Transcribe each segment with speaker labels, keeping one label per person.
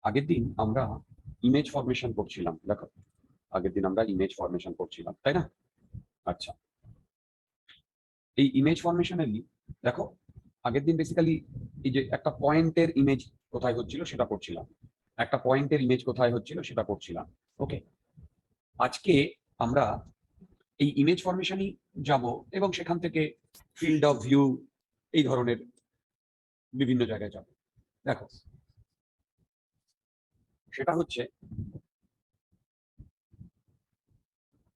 Speaker 1: আগের দিন আমরা ইমেজ ফরমেশন করছিলাম, দেখো আগের দিন আমরা ইমেজ ফরমেশন করছিলাম, তাই না? আচ্ছা, এই ইমেজ ফরমেশনেরই দেখো আগের দিন বেসিক্যালি এই যে একটা পয়েন্টের ইমেজ কোথায় হচ্ছিল সেটা করছিলাম, একটা পয়েন্টের ইমেজ কোথায় হচ্ছিল সেটা করছিলাম। ওকে, আজকে আমরা এই ইমেজ ফরমেশনই যাব এবং সেখান থেকে ফিল্ড অফ ভিউ এই ধরনের বিভিন্ন জায়গায় যাব। দেখো সেটা হচ্ছে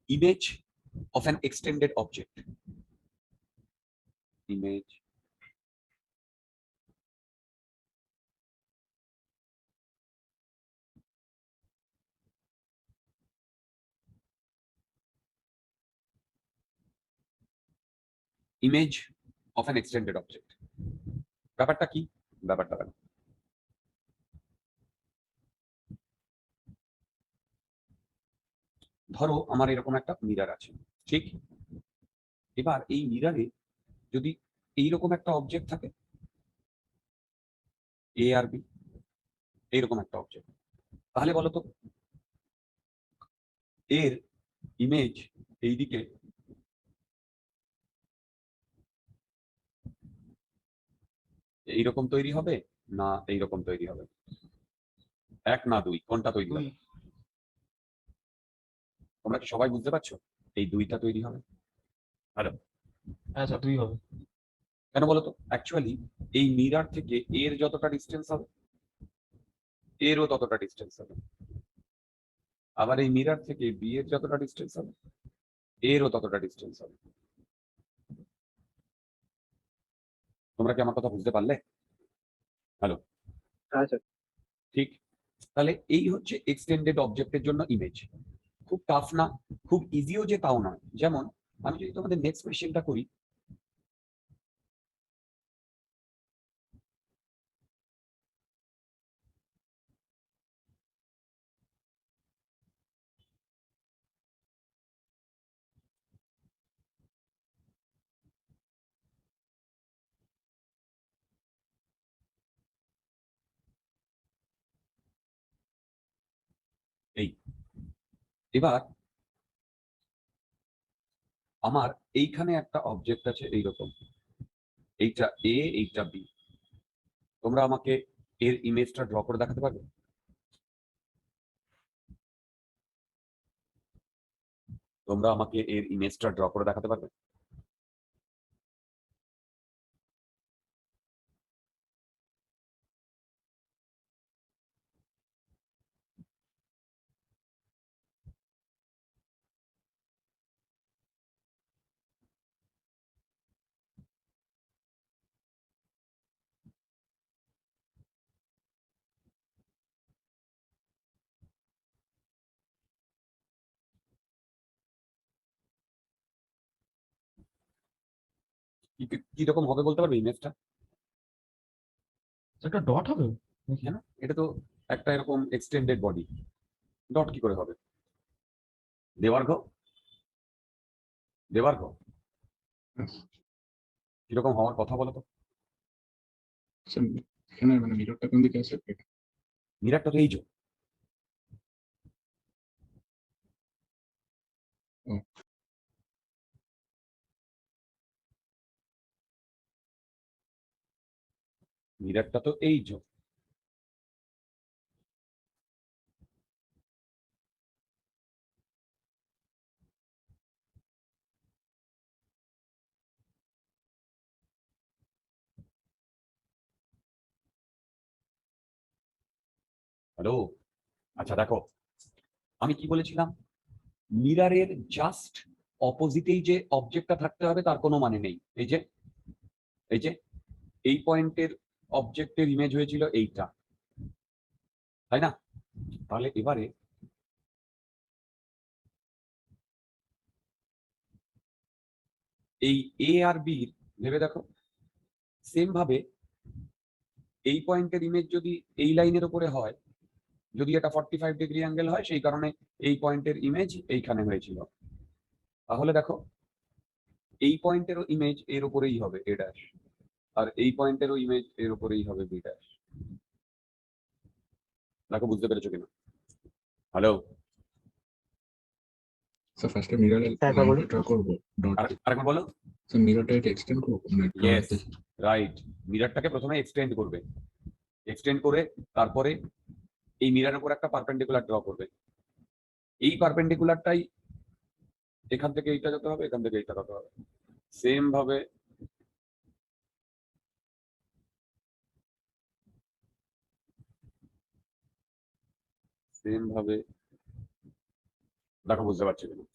Speaker 1: image of an extended object. Image image of an extended object. ব্যাপারটা কি? ব্যাপারটা দেখো, ধরো আমার এরকম একটা মিরর আছে, ঠিক? এবার এই মিররে যদি এইরকম একটা অবজেক্ট থাকে, এ আর বি, এইরকম একটা অবজেক্ট, তাহলে বলো তো এর ইমেজ এইদিকে এইরকম তৈরি হবে না এইরকম তৈরি হবে? এক না দুই, কোনটা তৈরি
Speaker 2: দুই।
Speaker 1: হবে? তোমরা কি সবাই বুঝতে পারছো? এই দুইটা তৈরি হবে। হ্যালো?
Speaker 2: আচ্ছা, দুই হবে।
Speaker 1: কেন বলো তো? অ্যাকচুয়ালি এই মিরর থেকে এর যতটা ডিস্টেন্স হবে এরও ততটা ডিস্টেন্স হবে, আবার এই মিরর থেকে বি এর যতটা ডিস্টেন্স হবে এরও ততটা ডিস্টেন্স হবে। তোমরা কি আমার কথা বুঝতে পারলে? হ্যালো?
Speaker 2: আচ্ছা,
Speaker 1: ঠিক, তাহলে এই হচ্ছে এক্সটেন্ডেড অবজেক্টের জন্য ইমেজ। খুব টাফ না, খুব ইজিও যে তাও নয়। যেমন আমি যদি তোমাদের নেক্সট কোয়েশ্চেনটা করি, এই এবার আমার এইখানে একটা অবজেক্ট আছে এইরকম, এইটা এ এইটা বি, তোমরা আমাকে এর ইমেজটা ড্র করে দেখাতে পারবে? তোমরা আমাকে এর ইমেজটা ড্র করে দেখাতে পারবে? কি রকম হবে বলতে পারবে ইমেজটা?
Speaker 2: একটা ডট হবে নাকি?
Speaker 1: কেন, এটা তো একটা এরকম এক্সটেন্ডেড বডি, ডট কি করে হবে? দেওয়ার্ঘ, দেওয়ার্ঘ কিরকম হওয়ার কথা বলো তো?
Speaker 3: আচ্ছা, এখানে মানে মিররটা কোন দিকে আছে?
Speaker 1: মিরারটা তো এই যে,
Speaker 3: ও,
Speaker 1: মিরারটা তো এই যে। হ্যালো? আচ্ছা দেখো, আমি কি বলেছিলাম? মিরারের জাস্ট অপোজিটেই যে অবজেক্টটা থাকতে হবে তার কোনো মানে নেই। এই যে, এই যে এই পয়েন্টের অবজেক্টের ইমেজ হয়েছিল এইটা, তাই না? তাহলে এবারে এই এ আর বি ভেবে দেখো, সেম ভাবে এই পয়েন্টের ইমেজ যদি এই লাইনের উপরে হয়, যদি এটা 45 ডিগ্রি অ্যাঙ্গেল হয় সেই কারণে এই পয়েন্টের ইমেজ এইখানে হয়েছিল, তাহলে দেখো এই পয়েন্টেরও ইমেজ এর উপরেই হবে এ ড্যাশ, আর এই পয়েন্টেরও ইমেজ এর উপরেই হবে বি ড্যাশ। দেখো বুঝতে পেরেছো কিনা? হ্যালো,
Speaker 3: স্যার ফার্স্টে মিররে
Speaker 2: হ্যাঁ, বলুন।
Speaker 3: ড্র করব ডট
Speaker 1: আরেকবার বলো।
Speaker 3: স্যার মিররটা এক্সটেন্ড করব না
Speaker 1: ইয়েস, রাইট। মিররটাকে প্রথমে এক্সটেন্ড করবে, এক্সটেন্ড করে তারপরে এই মিররের উপর একটা পারপেন্ডিকুলার ড্র করবে। এই পারপেন্ডিকুলারটাই এখান থেকে এইটা যেতে হবে, এখান থেকে এইটা যেতে হবে, সেম ভাবে দেখো বুঝতে পারছি কিনা?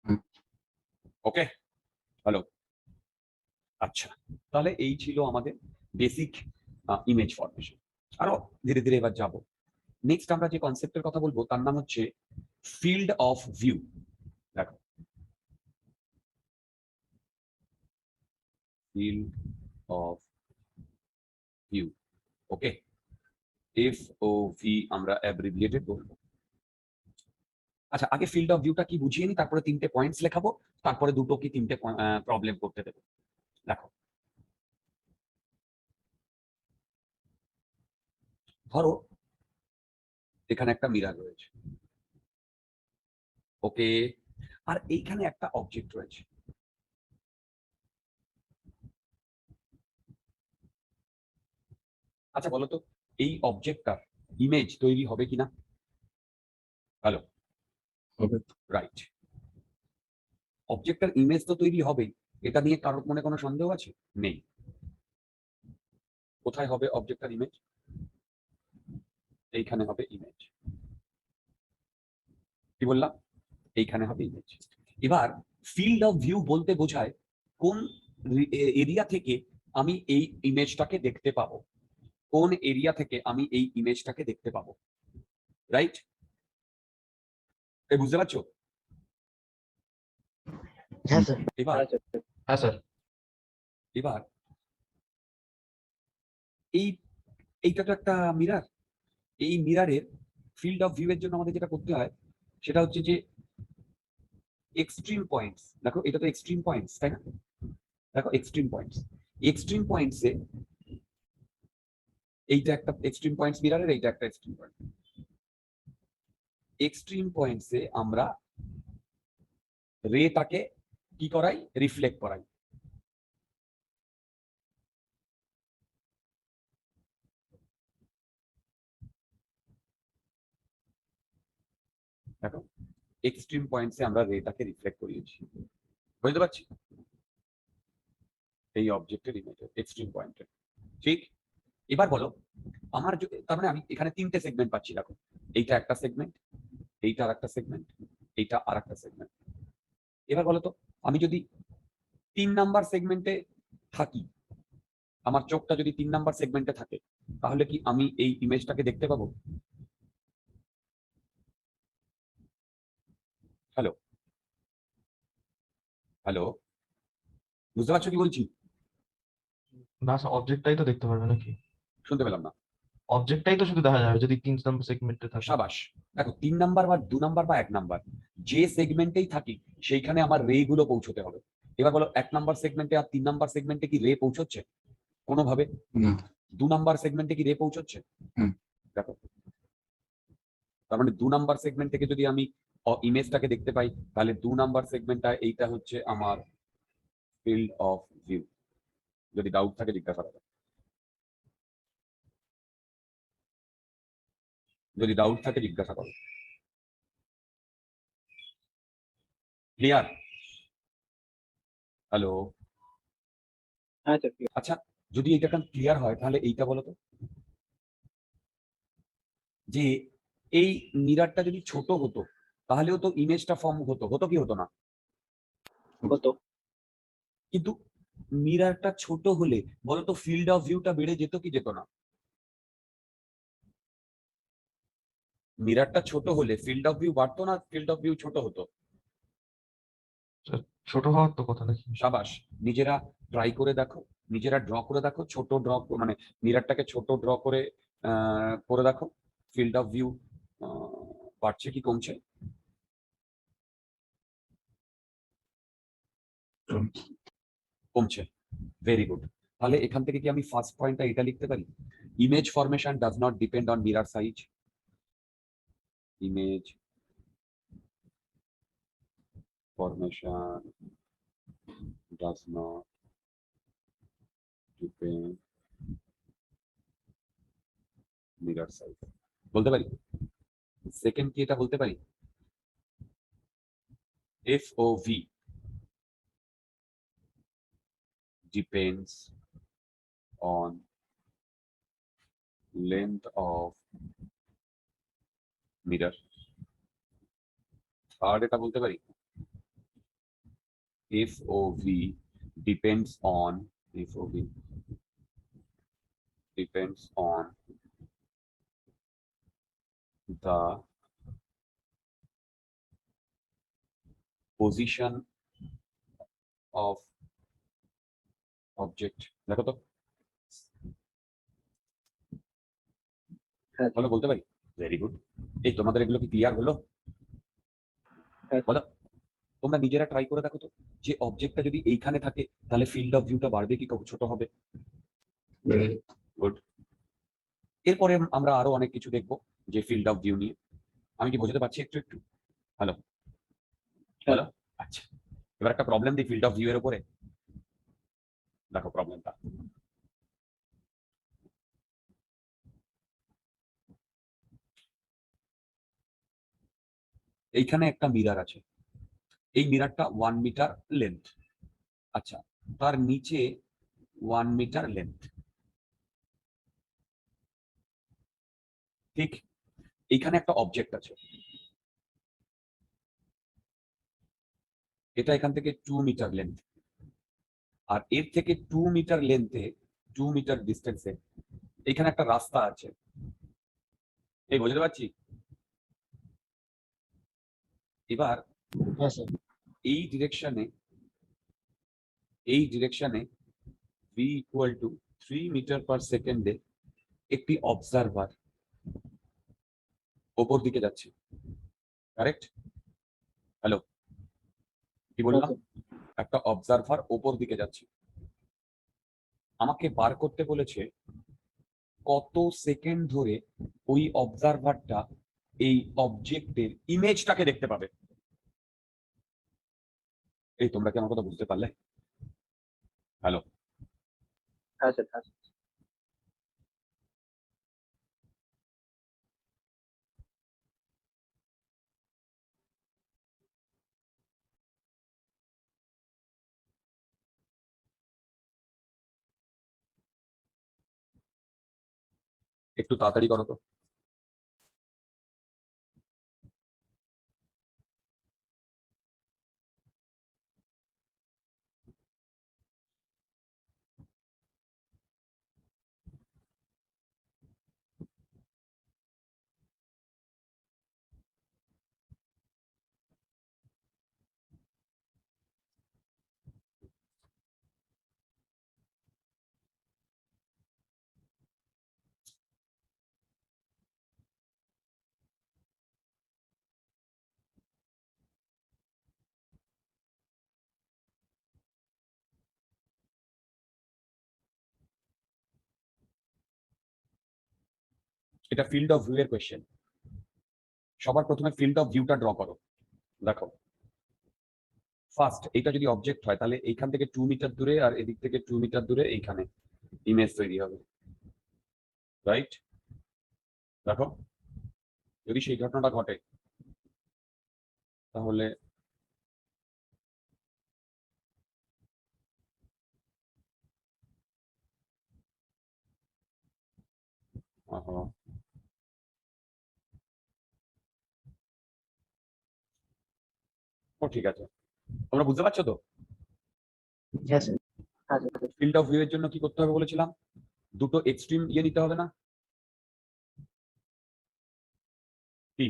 Speaker 3: হুম।
Speaker 1: ওকে, হ্যালো। আচ্ছা, তাহলে এই ছিল আমাদের বেসিক ইমেজ ফরমেশন। আরো ধীরে ধীরে এবার যাব। নেক্সট আমরা যে কনসেপ্টের কথা বলবো তার নাম হচ্ছে ফিল্ড অফ ভিউ। দেখো, field of view, okay, FOV আমরা অ্যাব্রিভিয়েটেড বলবো। আচ্ছা, আগে ফিল্ড অফ ভিউটা কি বুঝিয়ে নি, তারপরে তিনটে পয়েন্টস লেখাবো, তারপরে দুটো কি তিনটে প্রবলেম করতে দেবো। দেখো, ধরো এখানে একটা মিরর রয়েছে, ওকে, আর এইখানে একটা অবজেক্ট রয়েছে। আচ্ছা বলো তো, এই অবজেক্টটার ইমেজ তৈরি হবে কিনা? হ্যালো,
Speaker 3: হবে।
Speaker 1: রাইট। অবজেক্টটার ইমেজ তো তৈরি হবেই, এটা নিয়ে কারোর মনে কোনো সন্দেহ আছে? নেই। কোথায় হবে অবজেক্টটার ইমেজ? এইখানে হবে ইমেজ। কি বললাম? এইখানে হবে ইমেজ। এবার ফিল্ড অফ ভিউ বলতে বোঝায় কোন এরিয়া থেকে আমি এই ইমেজটাকে দেখতে পাবো, কোন এরিয়া থেকে আমি এই ইমেজটাকে দেখতে পাবো, রাইট? বুঝতে পারছো?
Speaker 2: হ্যাঁ স্যার।
Speaker 1: এবার
Speaker 2: হ্যাঁ স্যার।
Speaker 1: এবার এই এইটা তো একটা মিরর। এই মিররের ফিল্ড অফ ভিউ এর জন্য আমাদের যেটা করতে হয় সেটা হচ্ছে যে এক্সট্রিম পয়েন্টস। দেখো এটা তো এক্সট্রিম পয়েন্টস, তাই না? দেখো এক্সট্রিম পয়েন্টস, এক্সট্রিম পয়েন্টসে এইটা একটা এক্সট্রিম পয়েন্টস মিররের, এইটা একটা এক্সট্রিম পয়েন্ট। এক্সট্রিম পয়েন্টসে আমরা রেটাকে কি করাই? রিফ্লেক্ট করাই। দেখো, এক্সট্রিম পয়েন্টসে আমরা রেটাকে রিফ্লেক্ট করিয়েছি, বুঝতে পারছি? এই অবজেক্টের ইমেজের এক্সট্রিম পয়েন্টে, ঠিক? এবার বলো, আমার তার মানে আমি এখানে তিনটে সেগমেন্ট পাচ্ছি। দেখো, এইটা একটা সেগমেন্ট, এইটা আর একটা সেগমেন্ট, এইটা আর একটা সেগমেন্ট। এবার বলো তো, আমি যদি 3 নাম্বার সেগমেন্টে থাকি, আমার চোখটা যদি 3 নাম্বার সেগমেন্টে থাকে, তাহলে কি আমি এই ইমেজটাকে দেখতে পাবো? হ্যালো, হ্যালো, বুঝতে পারছো কি বলছি?
Speaker 2: না স্যার, অবজেক্টটাই তো দেখতে পারবে নাকি?
Speaker 1: শুনতে পেলাম না।
Speaker 2: অবজেক্টটাই তো শুধু দেখা যাবে যদি 3 নম্বর সেগমেন্টে থাকে।
Speaker 1: সাবাস। দেখো, 3 নাম্বার বা 2 নাম্বার বা 1 নাম্বার যে সেগমেন্টেই থাকি সেইখানে আমার রে গুলো পৌঁছতে হবে। এবার বলো, 1 নাম্বার সেগমেন্টে আর 3 নাম্বার সেগমেন্টে কি রে পৌঁছচ্ছে কোনোভাবে?
Speaker 3: না।
Speaker 1: 2 নাম্বার সেগমেন্টে কি রে পৌঁছচ্ছে?
Speaker 3: হুম।
Speaker 1: দেখো, তার মানে 2 নাম্বার সেগমেন্ট থেকে যদি আমি ইমেজটাকে দেখতে পাই, তাহলে 2 নাম্বার সেগমেন্টটা এইটা হচ্ছে আমার ফিল্ড অফ ভিউ। যদি ডাউট থাকে জিজ্ঞাসা করো, যদি ডাউট থাকে জিজ্ঞাসা করো। ক্লিয়ার? হ্যালো,
Speaker 2: হ্যাঁ স্যার।
Speaker 1: আচ্ছা, যদি এটা ক্লিয়ার হয় তাহলে এইটা বলো তো, যে এই মিররটা যদি ছোট হতো তাহলেও তো ইমেজটা ফর্ম হতো, হতো কি হতো না?
Speaker 2: হতো।
Speaker 1: কিন্তু মিররটা ছোট হলে বলতো ফিল্ড অফ ভিউটা বেড়ে যেত কি যেত না? মিররটা ছোট হলে ফিল্ড অফ ভিউ বাড়তো না, ফিল্ড অফ ভিউ ছোট হতো?
Speaker 2: স্যার, ছোট হওয়ার তো কথা নাকি?
Speaker 1: সাবাস। নিজেরা ট্রাই করে দেখো, নিজেরা ড্র করে দেখো, ছোট ড্র মানে মিররটাকে ছোট ড্র করে দেখো, ফিল্ড অফ ভিউ বাড়ছে কি কমছে? কমছে। Very good. তাহলে এখান থেকে কি আমি ফার্স্ট পয়েন্টটা এটা লিখতে পারি, image formation does not depend on mirror size, image formation does not depend mirror size বলতে পারি। সেকেন্ড কি এটা বলতে পারি, FOV depends on length of mirror। আর এটা বলতে পারি FOV depends on the position of object। দেখো তো
Speaker 4: হ্যাঁ
Speaker 1: বলো, বলতে পারি। Very good. এই তোমাদের এগুলো কি ক্লিয়ার হলো?
Speaker 4: হ্যাঁ।
Speaker 1: বলো, তোমরা নিজেরা ট্রাই করে দেখো তো, যে অবজেক্টটা যদি এইখানে থাকে তাহলে ফিল্ড অফ ভিউটা বাড়বে কি ছোট হবে? গুড। এরপরে আমরা আরো অনেক কিছু দেখবো যে ফিল্ড অফ ভিউ নিয়ে। আমি কি বোঝাতে পারছি একটু একটু? হ্যালো বলো। আচ্ছা, এবার একটা প্রবলেম দিই ফিল্ড অফ ভিউ এর উপরে। দেখো প্রবলেমটা, এইখানে একটা মিরর আছে, এই মিররটা 1 মিটার লেন্থ। আচ্ছা, তার নিচে 1 মিটার লেন্থ, ঠিক? এইখানে একটা অবজেক্ট আছে, এটা এখান থেকে 2 মিটার লেন্থ, আর এর থেকে 2 মিটার লেন্থে 2 মিটার ডিস্টেন্সে এখানে একটা রাস্তা আছে। এই বুঝতে পারছি? এবার এই ডিরেকশনে v equal to 3 metre per সেকেন্ডে একটি অবজারভার ওপর দিকে যাচ্ছে, কারেক্ট? হ্যালো, কি বললাম? একটা অবজারভার ওপর দিকে যাচ্ছে। আমাকে বার করতে বলেছে কত সেকেন্ড ধরে ওই অবজারভারটা এই অবজেক্টের ইমেজটাকে দেখতে পাবে। এই তোমরা কি আমার কথা বুঝতে পারলে? হ্যালো,
Speaker 4: হ্যাঁ স্যার, হ্যাঁ স্যার।
Speaker 1: একটু তাড়াতাড়ি করো তো। এটা ফিল্ড অফ ভিউ এর কোয়েশ্চেন। সবার প্রথমে ফিল্ড অফ ভিউটা ড্র করো। দেখো, ফার্স্ট এটা যদি অবজেক্ট হয় তাহলে এইখান থেকে 2 মিটার দূরে আর এদিক থেকে 2 মিটার দূরে এইখানে ইমেজ তৈরি হবে, রাইট? দেখো, যদি সেই ঘটনাটা ঘটে তাহলে আহা, ও ঠিক আছে, তোমরা বুঝতে পারছো তো?
Speaker 4: হ্যাঁ স্যার, হ্যাঁ স্যার।
Speaker 1: ফিল্ড অফ ভিউ এর জন্য কি করতে হবে বলেছিলাম? দুটো এক্সট্রিম ইয়ে নিতে হবে না? কি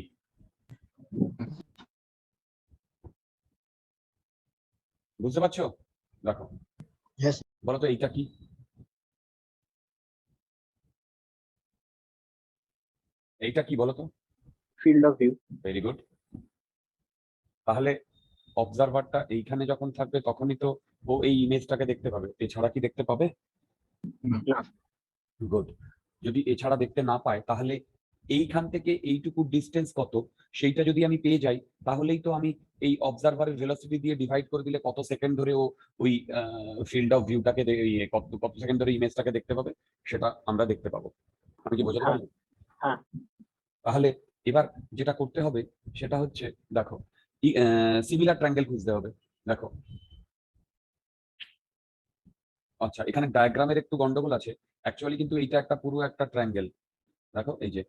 Speaker 1: বুঝতে পারছো? দেখো,
Speaker 4: Yes.
Speaker 1: বলো তো এইটা কি? এইটা কি বলো তো?
Speaker 4: Field of view.
Speaker 1: Very good. তাহলে অবজারভারটা এইখানে যখন থাকবে তখনই তো ও এই ইমেজটাকে দেখতে পাবে, এছাড়া কি দেখতে পাবে?
Speaker 4: না।
Speaker 1: গুড। যদি এছাড়া দেখতে না পায় তাহলে এইখান থেকে এইটুকু ডিস্টেন্স কত সেইটা যদি আমি পেয়ে যাই তাহলেই তো আমি এই অবজারভারের ভেলোসিটি দিয়ে ডিভাইড করে দিলে কত সেকেন্ড ধরে ও ওই ফিল্ড অফ ভিউটাকে কত কত সেকেন্ড ধরে ইমেজটাকে দেখতে পাবে সেটা আমরা দেখতে পাবো। আমি কি বোঝাতে
Speaker 4: হ্যাঁ।
Speaker 1: পারলাম?
Speaker 4: হ্যাঁ।
Speaker 1: তাহলে এবার যেটা করতে হবে সেটা হচ্ছে দেখো সিমিলার ট্রায়াঙ্গেল খুঁজতে হবে। দেখো আচ্ছা এখানে ডায়াগ্রামের একটু গন্ডগোল আছে, অ্যাকচুয়ালি কিন্তু এইটা একটা পুরো একটা ট্রায়াঙ্গেল। দেখো এই যে,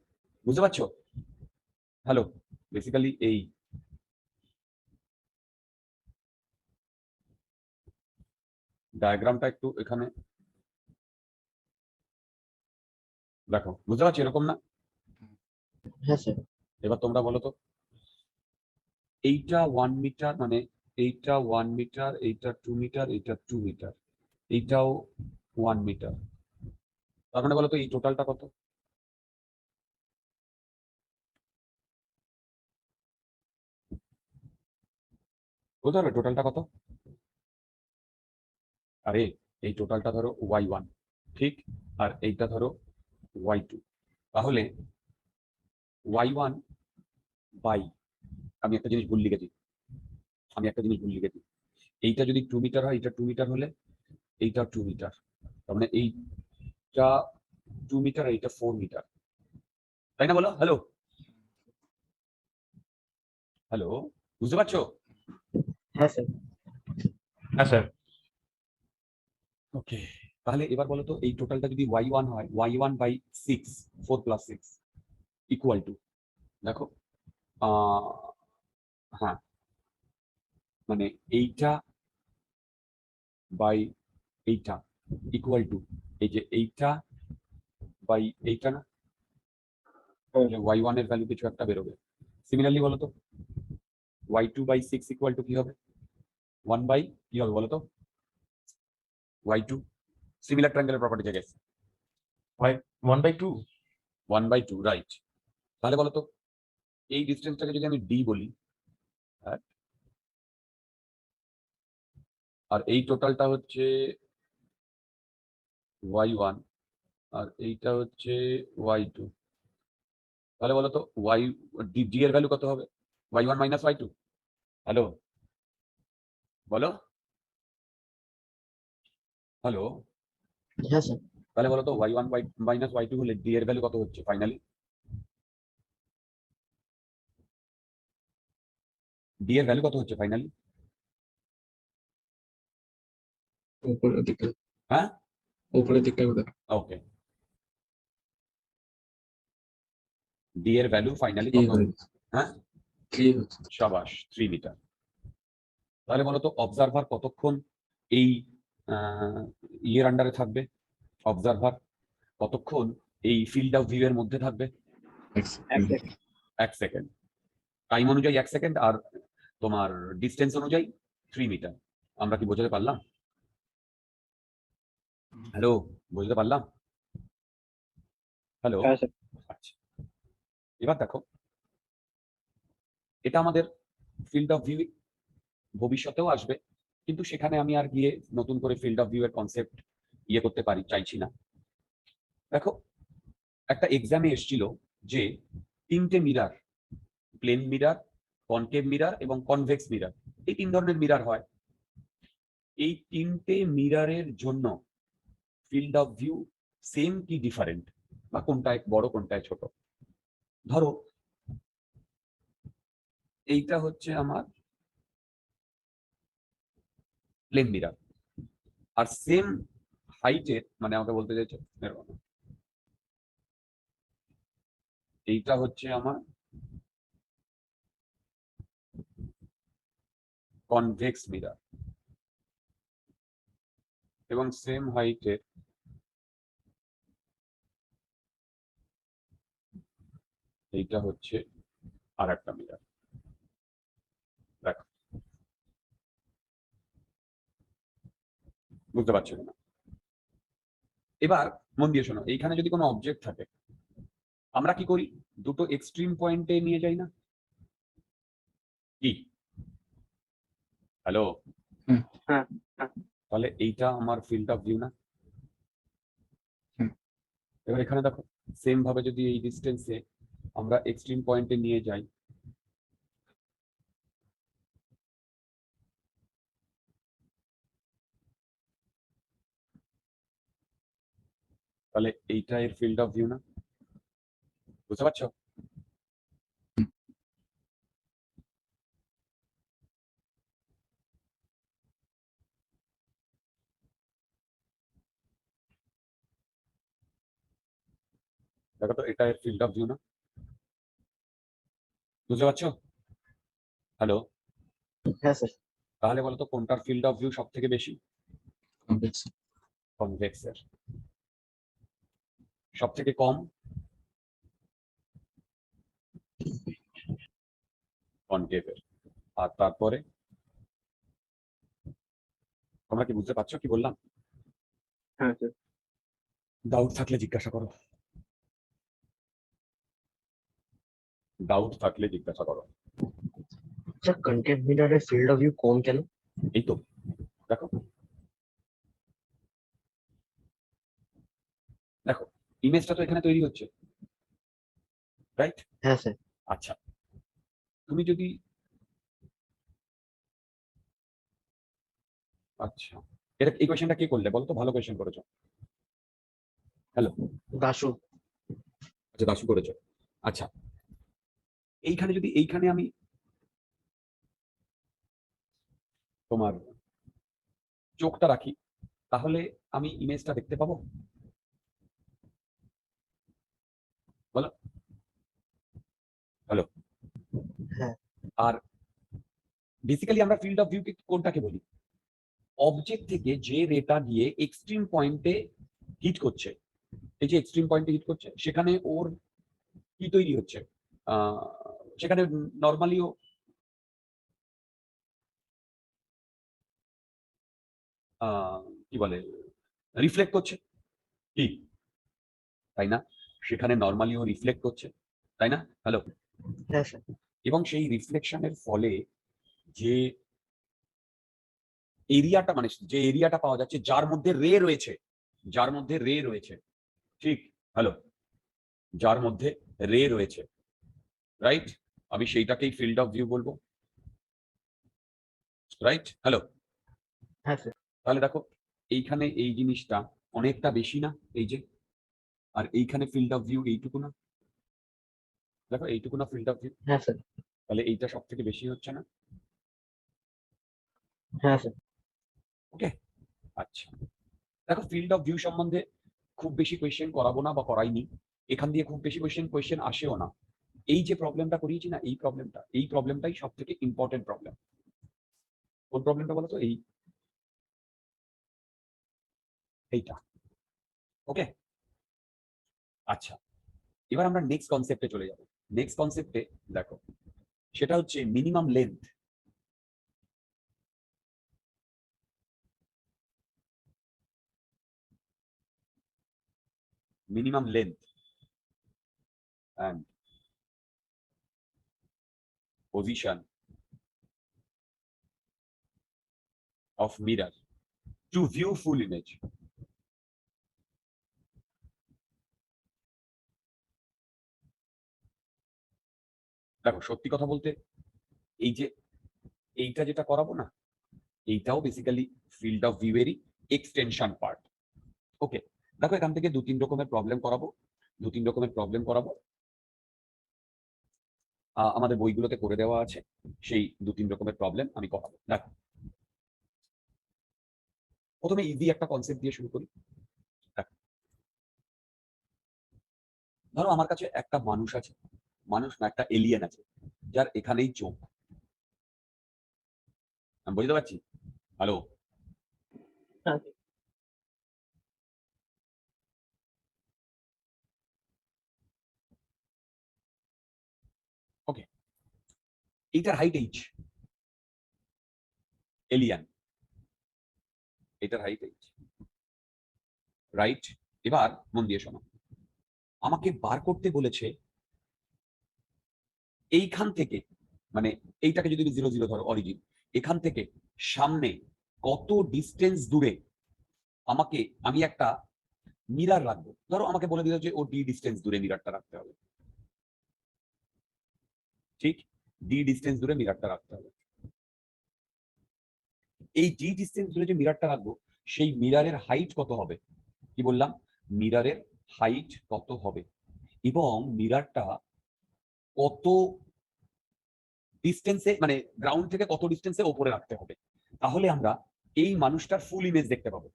Speaker 1: বুঝতে পারছো? হ্যালো, বেসিক্যালি এই ডায়াগ্রামটা একটু এখানে দেখো, বুঝতে পারছো এরকম না?
Speaker 4: হ্যাঁ স্যার।
Speaker 1: এবার তোমরা বলো তো, এইটা 1 মিটার, মানে এইটা 1 মিটার, এইটা 2 মিটার, এইটা 2 মিটার, এইটাও 1 মিটার। তার মানে বলো তো এই টোটালটা কত? বলতে পারবে টোটালটা কত? আরে এই টোটালটা ধরো y1, ঠিক, আর এইটা ধরো y2। তাহলে y1 বাই, আমি একটা জিনিস ভুল লিখেছি, এইটা যদি 2 মিটার হয়, এটা 2 মিটার হলে এইটা 2 মিটার, তার মানে এইটা 2 মিটার আর এইটা 4 মিটার, তাই না? বলো হ্যালো, হ্যালো, বুঝতে পারছো?
Speaker 4: হ্যাঁ স্যার।
Speaker 2: হ্যাঁ স্যার।
Speaker 1: ওকে, তাহলে এবার বলো তো এই টোটালটা যদি y1 হয়, y1 by 6, 4 plus 6 equal to, দেখো হ্যাঁ, মানে এইটা বাই এইটা ইকুয়াল টু এই যে এইটা বাই এইটা না, y1 এর ভ্যালু কিছু একটা বেরোবে। সিমিলারলি বলো তো y2 বাই 6 ইকুয়াল টু কি হবে? 1 বাই কি হবে বলো তো? y2, সিমিলার ট্রায়াঙ্গেলের প্রপার্টি থেকে
Speaker 2: ওয়াই 1/2।
Speaker 1: 1 by 2, right. তাহলে বলো তো এই ডিস্টেন্সটাকে যদি আমি d বলি, হ্যাঁ, আর এই টোটালটা হচ্ছে y1 আর এইটা হচ্ছে y2, তাহলে বলো তো y d এর ভ্যালু কত হবে? y1 minus y2। হ্যালো, বলো হ্যালো,
Speaker 4: হ্যাঁ স্যার।
Speaker 1: তাহলে বলো তো y1 মাইনাস y2 হলে d এর ভ্যালু কত হচ্ছে ফাইনালি? d এর ভ্যালু কত হচ্ছে ফাইনালি?
Speaker 3: উপরের দিকে,
Speaker 1: হ্যাঁ,
Speaker 3: উপরের দিকটা কোথায়?
Speaker 1: ওকে, d এর ভ্যালু ফাইনালি
Speaker 3: থ্রি
Speaker 1: কত?
Speaker 3: হচ্ছে,
Speaker 1: হ্যাঁ,
Speaker 3: থ্রি হচ্ছে।
Speaker 1: সাবাস, 3 মিটার। তাহলে বলো তো অবজারভার কতক্ষণ এই ইয়ের আন্ডারে থাকবে? অবজারভার কতক্ষণ এই ফিল্ড অফ ভিউ এর মধ্যে থাকবে?
Speaker 3: 1 সেকেন্ড।
Speaker 1: 1 সেকেন্ড। টাইম অনুযায়ী 1 সেকেন্ড, আর তোমার ডিস্টেন্স অনুযায়ী 3 মিটার। আমরা কি বোঝাতে পারলাম? হ্যালো, বুঝতে পারলাম? হ্যালো,
Speaker 4: হ্যাঁ স্যার।
Speaker 1: আচ্ছা এবার দেখো, এটা আমাদের ফিল্ড অফ ভিউ ভবিষ্যতেও আসবে, কিন্তু সেখানে আমি আর গিয়ে নতুন করে ফিল্ড অফ ভিউ এর কনসেপ্ট ইয়ে করতে পারি চাইছি না। দেখো একটা এক্সামে এসেছিল যে 3টে mirror, plane mirror, concave mirror এবং কনভেক্স মিরার, এই 3 ধরনের মিরার হয়। এই 3টে মিরারের জন্য ফিল্ড অফ ভিউ সেম কি ডিফারেন্ট, বা কোনটায় বড় কোনটায় ছোট? ধরো এইটা হচ্ছে আমার প্লেন মিরার, আর সেম হাইটের, মানে আমাকে বলতে চাইছো এরকম, এইটা হচ্ছে আমার কনভেক্স মিরার, এবং সেম হাইটের এইটা হচ্ছে আর একটা মিরার। দেখো, বুঝতে পারছো না? এবার মন দিয়ে শোনো, এইখানে যদি কোনো অবজেক্ট থাকে আমরা কি করি? দুটো এক্সট্রিম পয়েন্টে নিয়ে যাই না কি? হ্যালো,
Speaker 3: হুম।
Speaker 4: হ্যাঁ। হ্যাঁ।
Speaker 1: তাহলে এইটা আমার ফিল্ড অফ ভিউ না? এবার এখানে দেখো সেম ভাবে যদি এই ডিস্টেন্সে আমরা এক্সট্রিম পয়েন্টে নিয়ে যাই, তাহলে এইটা এর ফিল্ড অফ ভিউ না? বুঝতে পারছো? দেখো তো এটা এর ফিল্ড অফ ভিউ না? বুঝতে পারছো? হ্যালো,
Speaker 4: হ্যাঁ স্যার।
Speaker 1: তাহলে বলো তো কোনটার ফিল্ড অফ ভিউ সব থেকে বেশি?
Speaker 3: কনভেক্স।
Speaker 1: কনভেক্সের। সব থেকে কম? কনকেভের। আর তারপরে তোমরা কি বুঝতে পারছো কি বললাম?
Speaker 4: হ্যাঁ স্যার।
Speaker 1: ডাউট থাকলে জিজ্ঞাসা করো, ডাউট থাকলে জিজ্ঞাসা করো।
Speaker 4: স্যার কন্টেন্ট মিররের ফিল্ড অফ ভিউ কম কেন?
Speaker 1: এই তো দেখো, দেখো ইমেজটা তো এখানে তৈরি হচ্ছে, রাইট?
Speaker 4: হ্যাঁ স্যার।
Speaker 1: আচ্ছা, তুমি যদি আচ্ছা, এটা এই কোয়েশ্চেনটা কে করলে বলো তো? ভালো কোয়েশ্চেন করেছো। হ্যালো,
Speaker 4: দাশু।
Speaker 1: আচ্ছা দাশু করেছো। আচ্ছা, এইখানে যদি এইখানে আমি তোমার চোখটা রাখি, তাহলে আমি ইমেজটা দেখতে পাবো? বলো। হ্যালো।
Speaker 4: হ্যাঁ।
Speaker 1: আর বেসিক্যালি আমরা ফিল্ড অফ ভিউ কোনটাকে বলি? অবজেক্ট থেকে যে রেটা গিয়ে এক্সট্রিম পয়েন্টে হিট করছে, এই যে এক্সট্রিম পয়েন্টে হিট করছে সেখানে ওর কি তৈরি হচ্ছে? আহ, সেখানে নর্মালিও কি বলে, রিফ্লেক্ট করছে কি, তাই না? সেখানে নর্মালিও রিফ্লেক্ট করছে, তাই না? হ্যালো।
Speaker 4: হ্যাঁ স্যার।
Speaker 1: এবং সেই রিফ্লেকশনের ফলে যে এরিয়াটা, মানে যে এরিয়াটা পাওয়া যাচ্ছে, যার মধ্যে রে রয়েছে, যার মধ্যে রে রয়েছে, ঠিক? হ্যালো, যার মধ্যে রে রয়েছে, রাইট? আমি সেইটাকেই ফিল্ড অফ ভিউ বলবো, রাইট? হ্যালো।
Speaker 4: হ্যাঁ স্যার।
Speaker 1: তাহলে দেখো এইখানে এই জিনিসটা অনেকটা বেশি না, এই যে, আর এইখানে ফিল্ড অফ ভিউ এইটুকু না? দেখো এইটুকু না ফিল্ড অফ ভিউ?
Speaker 4: হ্যাঁ স্যার।
Speaker 1: তাহলে এইটা সব থেকে বেশি হচ্ছে না?
Speaker 4: হ্যাঁ স্যার।
Speaker 1: ওকে, আচ্ছা। দেখো ফিল্ড অফ ভিউ সম্বন্ধে খুব বেশি কোয়েশ্চেন করাবো না বা করাইনি, এখান দিয়ে খুব বেশি কোয়েশ্চেন আসেও না। এই যে প্রবলেমটা করিয়েছি না, এই প্রবলেমটাই সব থেকে ইম্পর্টেন্ট প্রবলেম। কোন প্রবলেমটা বলো তো? এইটা। ওকে, আচ্ছা, এবার আমরা নেক্সট কনসেপ্টে চলে যাব। নেক্সট কনসেপ্টে দেখো, সেটা হচ্ছে minimum length. Minimum length and position of mirror to view full image. দেখো সত্যি কথা বলতে, এই যে এইটা যেটা করাবো না, এইটাও বেসিক্যালি ফিল্ড অফ ভিউ এরই এক্সটেনশন পার্ট। ওকে, দেখো এখান থেকে দু তিন রকমের প্রবলেম করাবো, আমাদের বইগুলোতে করে দেওয়া আছে, সেই দু তিন রকমের প্রবলেম আমি করাবো। দেখো প্রথমে ইজি একটা কনসেপ্ট দিয়ে শুরু করি। দেখো, ধরো আমার কাছে একটা মানুষ আছে, মানুষ না, একটা এলিয়েন আছে, যার এখানেই চোখ। আমি বুঝতে পারছি? হ্যালো।
Speaker 4: হ্যাঁ।
Speaker 1: ওকে, এইটার হাইট এইচ, এলিয়ান, এটার হাইট এইচ, রাইট? এবার মন দিয়ে শোনো, আমাকে বার করতে বলেছে এইখান থেকে, মানে এইটাকে যদি 0 0 ধরো অরিজিন, এখান থেকে সামনে কত ডিস্টেন্স দূরে আমি একটা মিরার রাখবো, ধরো আমাকে বলে দিল যে ও ডি ডিস্টেন্স দূরে মিরারটা রাখতে হবে, ঠিক, ডি ডিস্টেন্স দূরে মিরারটা রাখতে হবে। এই ডি ডিস্টেন্স দূরে যে মিরারটা রাখবো সেই মিরারের হাইট কত হবে, কি বললাম, মিরারের হাইট কত হবে এবং মিরারটা কত ডিস্টেন্সে, মানে গ্রাউন্ড থেকে কত ডিস্টেন্সে ওপরে রাখতে হবে, তাহলে আমরা এই মানুষটার ফুল ইমেজ দেখতে পাবো।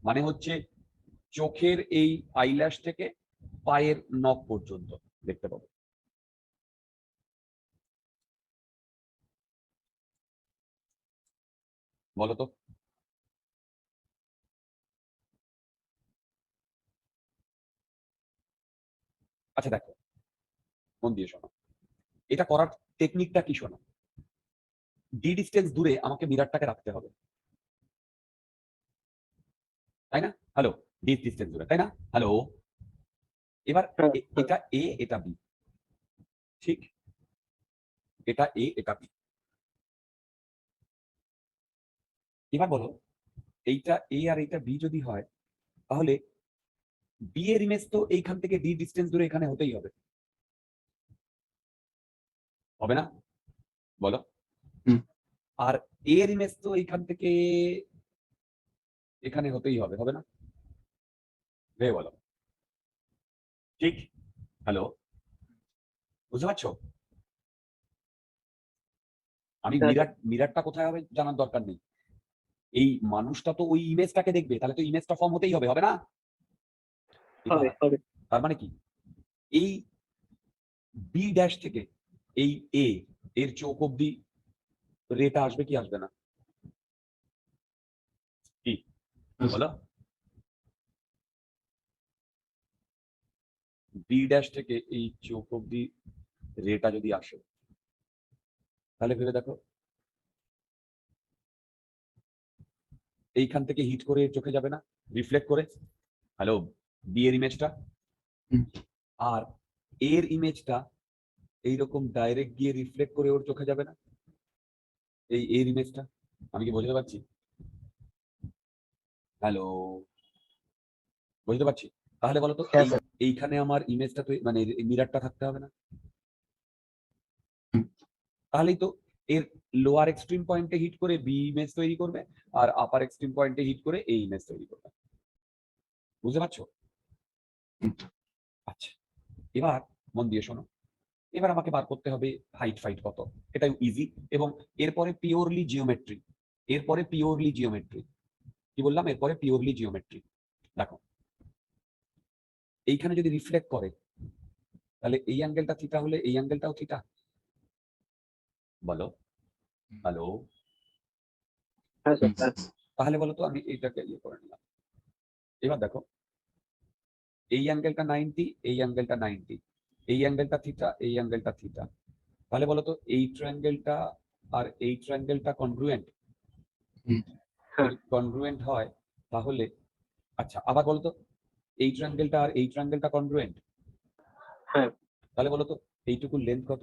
Speaker 1: মানে হচ্ছে চোখের এই আইল্যাশ থেকে পায়ের নখ পর্যন্ত দেখতে পাবো। বলো তো, আচ্ছা দেখো, মন দিয়ে শোনো, এটা করার টেকনিকটা কি শোনো। ডি ডিস্টেন্স দূরে আমাকে মিরারটাকে রাখতে হবে, তাই না? হ্যালো, ডি ডিস্টেন্স দূরে, তাই না? হ্যালো, এবার এটা এ এটা বি, ঠিক, এটা এ এটা বি। এবার বলো, এইটা এ আর এইটা বি যদি হয়, তাহলে বি এর ইমেজ তো এইখান থেকে ডি ডিস্টেন্স দূরে এখানে হতেই হবে, হবে না? বলো।
Speaker 3: হুম।
Speaker 1: আর এ এর ইমেজ তো এইখান থেকে এখানে হতেই হবে, হবে না? ভেবে বলো, ঠিক। হ্যালো, বুঝতে পারছো? আমি মিরারটা কোথায় হবে জানার দরকার নেই, এই মানুষটা তো ওই ইমেজটাকে দেখবে, তাহলে তো ইমেজটা ফর্ম হতেই হবে, হবে না? এবার তার মানে কি, এই বি ড্যাশ থেকে এই এ এর চোখ অব্দি রেটা আসবে কি আসবে না, কি বলো? বি ড্যাশ থেকে এই চোখ অব্দি রেটা যদি আসে, তাহলে ভেবে দেখো, এইখান থেকে হিট করে এর চোখে যাবে না, রিফ্লেক্ট করে? হ্যালো, বি এর ইমেজটা
Speaker 3: হুম।
Speaker 1: আর এর ইমেজটা এইরকম ডাইরেক্ট গিয়ে রিফ্লেক্ট করে ওর চোখে যাবে না, এই এর ইমেজটা। আমি কি বুঝতে পারছি? হ্যালো, বুঝতে পারছি? তাহলে বলো তো,
Speaker 4: হ্যাঁ স্যার।
Speaker 1: এইখানে আমার ইমেজটা তো মানে মিরারটা থাকতে হবে না?
Speaker 3: হুম।
Speaker 1: তাহলেই তো এর লোয়ার এক্সট্রিম পয়েন্টে হিট করে বি ইমেজ তৈরি করবে আর আপার এক্সট্রিম পয়েন্টে হিট করে এই ইমেজ তৈরি করবে, বুঝতে পারছো?
Speaker 3: হুম।
Speaker 1: আচ্ছা, এবার মন দিয়ে শোনো, এবার আমাকে বার করতে হবে হাইট ফাইট কত, এটা ইজি। এবং এরপরে পিওরলি জিওমেট্রি, এরপরে পিওরলি জিওমেট্রি, কি বললাম, এরপরে পিওরলি জিওমেট্রি। দেখো, এইখানে যদি রিফ্লেক্ট করে, তাহলে এই অ্যাঙ্গেলটা থিটা হলে এই অ্যাঙ্গেলটাও থিটা, বলো। হ্যালো,
Speaker 4: হ্যাঁ স্যার।
Speaker 1: তাহলে বলো তো, আমি এইটাকে ইয়ে করে নিলাম। এবার দেখো, এই অ্যাঙ্গেলটা 90, এই অ্যাঙ্গেলটা 90, এই অ্যাঙ্গেলটা থিটা, এই অ্যাঙ্গেলটা থিটা, তাহলে বলো তো এই ট্রায়াঙ্গেলটা আর এই ট্রায়াঙ্গেলটা কনগ্রুয়েন্ট?
Speaker 3: হুম।
Speaker 1: যদি কনগ্রুয়েন্ট হয় তাহলে, আচ্ছা আবার বলো তো, এই ট্রায়াঙ্গেলটা আর এই ট্রায়াঙ্গেলটা কনগ্রুয়েন্ট?
Speaker 4: হ্যাঁ।
Speaker 1: তাহলে বলো তো এইটুকুর লেন্থ কত?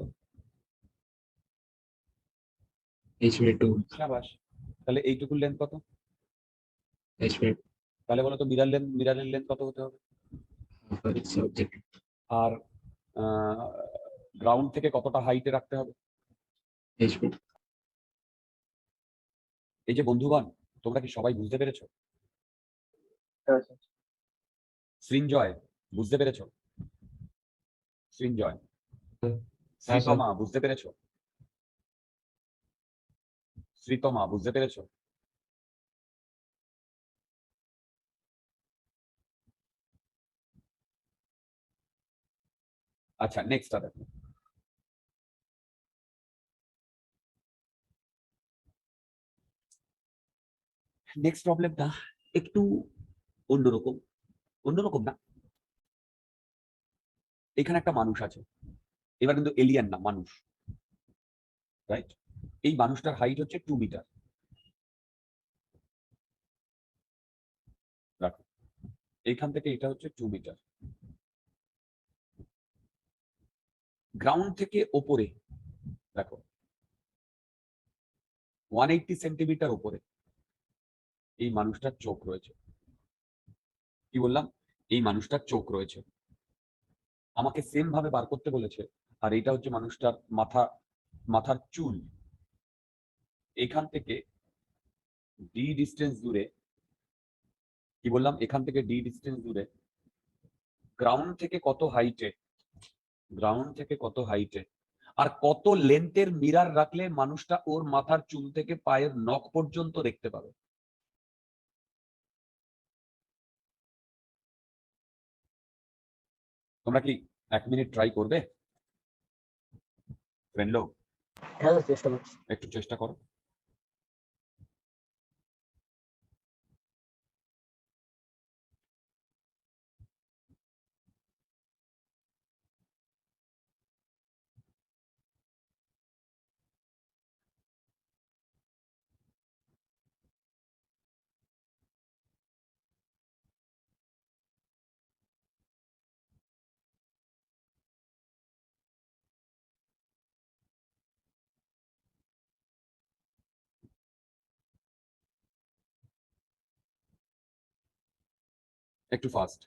Speaker 3: H/2
Speaker 1: সাবাস, তাহলে এইটুকুর লেন্থ কত?
Speaker 3: H/2
Speaker 1: তাহলে বলো তো মিরারের লেন্থ কত হতে হবে?
Speaker 3: for its object
Speaker 1: আর গ্রাউন্ড থেকে কতটা হাইটে রাখতে হবে?
Speaker 3: H/2
Speaker 1: এই যে বন্ধুগণ, তোমরা কি সবাই বুঝতে পেরেছো?
Speaker 4: হ্যাঁ স্যার।
Speaker 1: সৃঞ্জয়, বুঝতে পেরেছো? সৃঞ্জয়,
Speaker 2: হ্যাঁ স্যার।
Speaker 1: শ্রীতমা, বুঝতে পেরেছো? শ্রীতমা, বুঝতে পেরেছো? আচ্ছা, নেক্সটটা দেখো। নেক্সট প্রবলেমটা একটু অন্যরকম, অন্যরকম না, এখানে একটা মানুষ আছে, এবার কিন্তু এলিয়ান না, মানুষ, রাইট? এই মানুষটার হাইট হচ্ছে 2 মিটার। দেখো, এইখান থেকে এটা হচ্ছে 2 মিটার, গ্রাউন্ড থেকে ওপরে দেখো 180 সেন্টিমিটার ওপরে এই মানুষটার চোখ রয়েছে। কি বললাম, এই মানুষটার চোখ রয়েছে, আমাকে সেম ভাবে বার করতে বলেছে। আর এটা হচ্ছে মানুষটার মাথার চুল। এখান থেকে ডি ডিস্টেন্স দূরে, কি বললাম, এখান থেকে ডি ডিস্টেন্স দূরে গ্রাউন্ড থেকে কত হাইটে আর কত লেন্থের মিরার রাখলে মানুষটা ওর মাথার চুল থেকে পায়ের নখ পর্যন্ত দেখতে পাবে। তোমরা কি 1 মিনিট ট্রাই করবে? ফ্রেন্ড লোক,
Speaker 4: হ্যাঁ চেষ্টা করছি।
Speaker 1: একটু চেষ্টা করো। একটু ফাস্ট।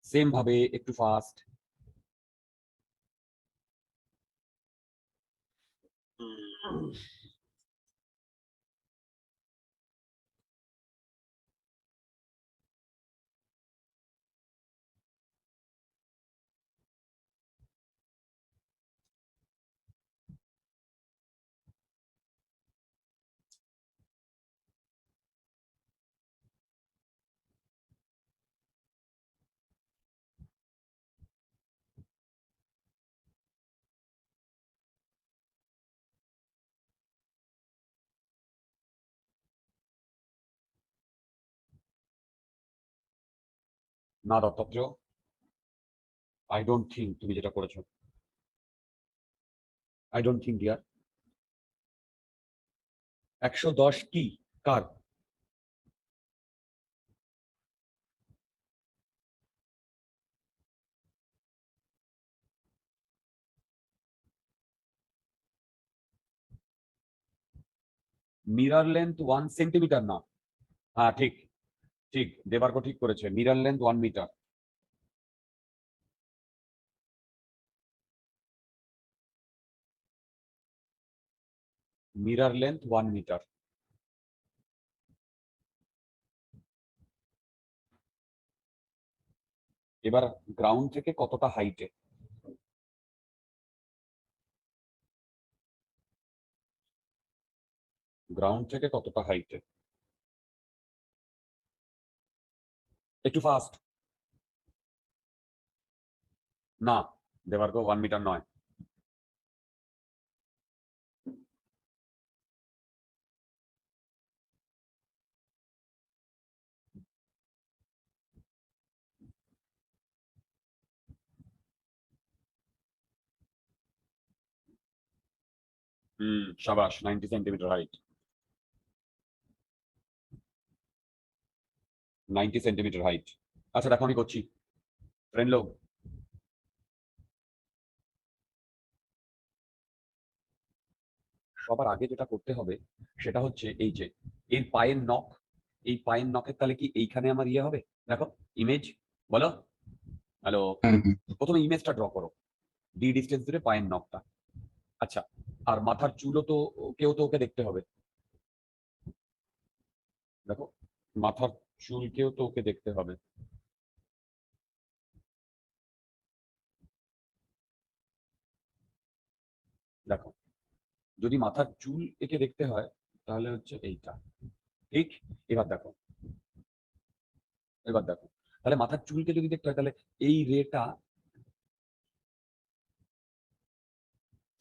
Speaker 1: সেম ভাবে একটু ফাস্ট। না দত্তাত্রেয়, আই ডোন্ট থিঙ্ক তুমি যেটা করেছো, আই ডোন্ট থিঙ্ক ডিয়ার। 110 কি কার? মিরার লেন্থ 1 সেন্টিমিটার না। হ্যাঁ ঠিক, ঠিক, দেবার্গ ঠিক করেছে, মিরার লেন্থ 1 মিটার। মিরার লেন্থ 1 মিটার। এবার গ্রাউন্ড থেকে কতটা হাইটে? গ্রাউন্ড থেকে কতটা হাইটে? একটু ফাস্ট। না, দেবার্গ 1 মিটার নয়। শাবাশ, 90 সেন্টিমিটার হাইট, 90 সেন্টিমিটার হাইট। আচ্ছা দেখো আমি করছি, ফ্রেন্ড লোক, সবার আগে যেটা করতে হবে সেটা হচ্ছে এই যে এর পায়ের নখ, এই পায়ের নখের তাহলে কি এইখানে আমার ইয়ে হবে, দেখো ইমেজ, বলো, হ্যালো,
Speaker 3: হ্যাঁ হ্যাঁ
Speaker 1: প্রথমে ইমেজটা ড্র করো, ডি ডিস্টেন্স ধরে পায়ের নখটা। আচ্ছা, আর মাথার চুলও তো কেউ তো ওকে দেখতে হবে, দেখো মাথার চুলকেও তো ওকে দেখতে হবে। দেখো যদি মাথার চুল একে দেখতে হয় তাহলে হচ্ছে এইটা, ঠিক। এবার দেখো, এবার দেখো, তাহলে মাথার চুলকে যদি দেখতে হয় তাহলে এই রেটা,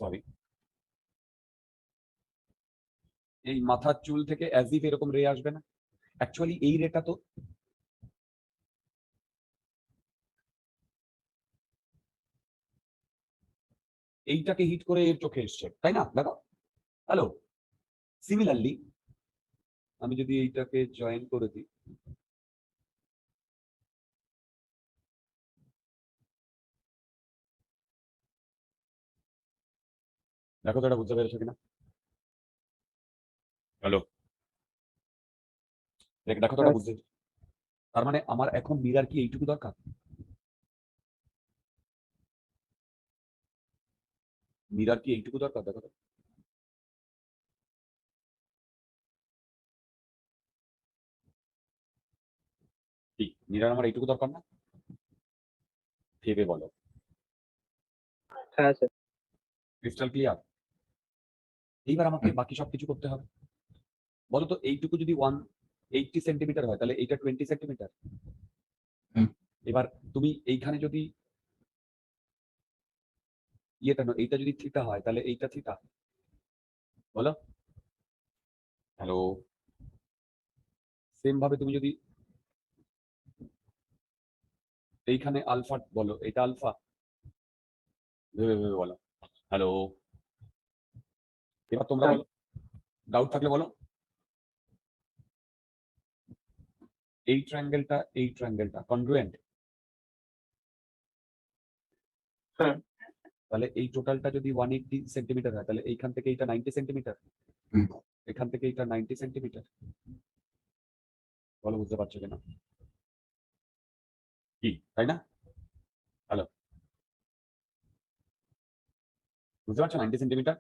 Speaker 1: সরি, এই মাথার চুল থেকে অ্যাজ ইফ এরকম রে আসবে না, অ্যাকচুয়ালি এই রেটা তো এইটাকে হিট করে এর চোখে এসছে, তাই না, দেখো, হ্যালো। সিমিলারলি আমি যদি এইটাকে জয়েন করে দিই, দেখো তো এটা বুঝতে পেরেছো কিনা, হ্যালো, দেখো তো এটা বুঝতে, তার মানে আমার এখন মিরার কি এইটুকু দরকার, মিরার কি এইটুকু দরকার, দেখো তো, ঠিক মিরার আমার এইটুকু দরকার না, ভেবে বলো,
Speaker 4: হ্যাঁ স্যার।
Speaker 1: Crystal clear. এইবার আমাকে বাকি সব কিছু করতে হবে, বলো তো এইটুকু যদি 180 সেন্টিমিটার হয় তাহলে এইটা 20 সেন্টিমিটার।
Speaker 3: হুম।
Speaker 1: এবার তুমি এইখানে যদি ইয়েটা এইটা যদি থিটা হয় তাহলে এইটা থিটা, বলো, হ্যালো। সেম ভাবে তুমি যদি এইখানে আলফা বলো, এটা আলফা, ভেবে ভেবে বলো, হ্যালো। এবার তোমরা
Speaker 4: হ্যাঁ।
Speaker 1: বলো, ডাউট থাকলে বলো। এই ট্রায়াঙ্গেলটা কনগ্রুয়েন্ট,
Speaker 4: হ্যাঁ।
Speaker 1: তাহলে এই টোটালটা যদি 180 সেন্টিমিটার হয় তাহলে এইখান থেকে এইটা 90 সেন্টিমিটার,
Speaker 3: হুম।
Speaker 1: এখান থেকে এইটা 90 সেন্টিমিটার, বলো বুঝতে পারছো কিনা, কি তাই না, হ্যালো, বুঝতে পারছো 90 সেন্টিমিটার,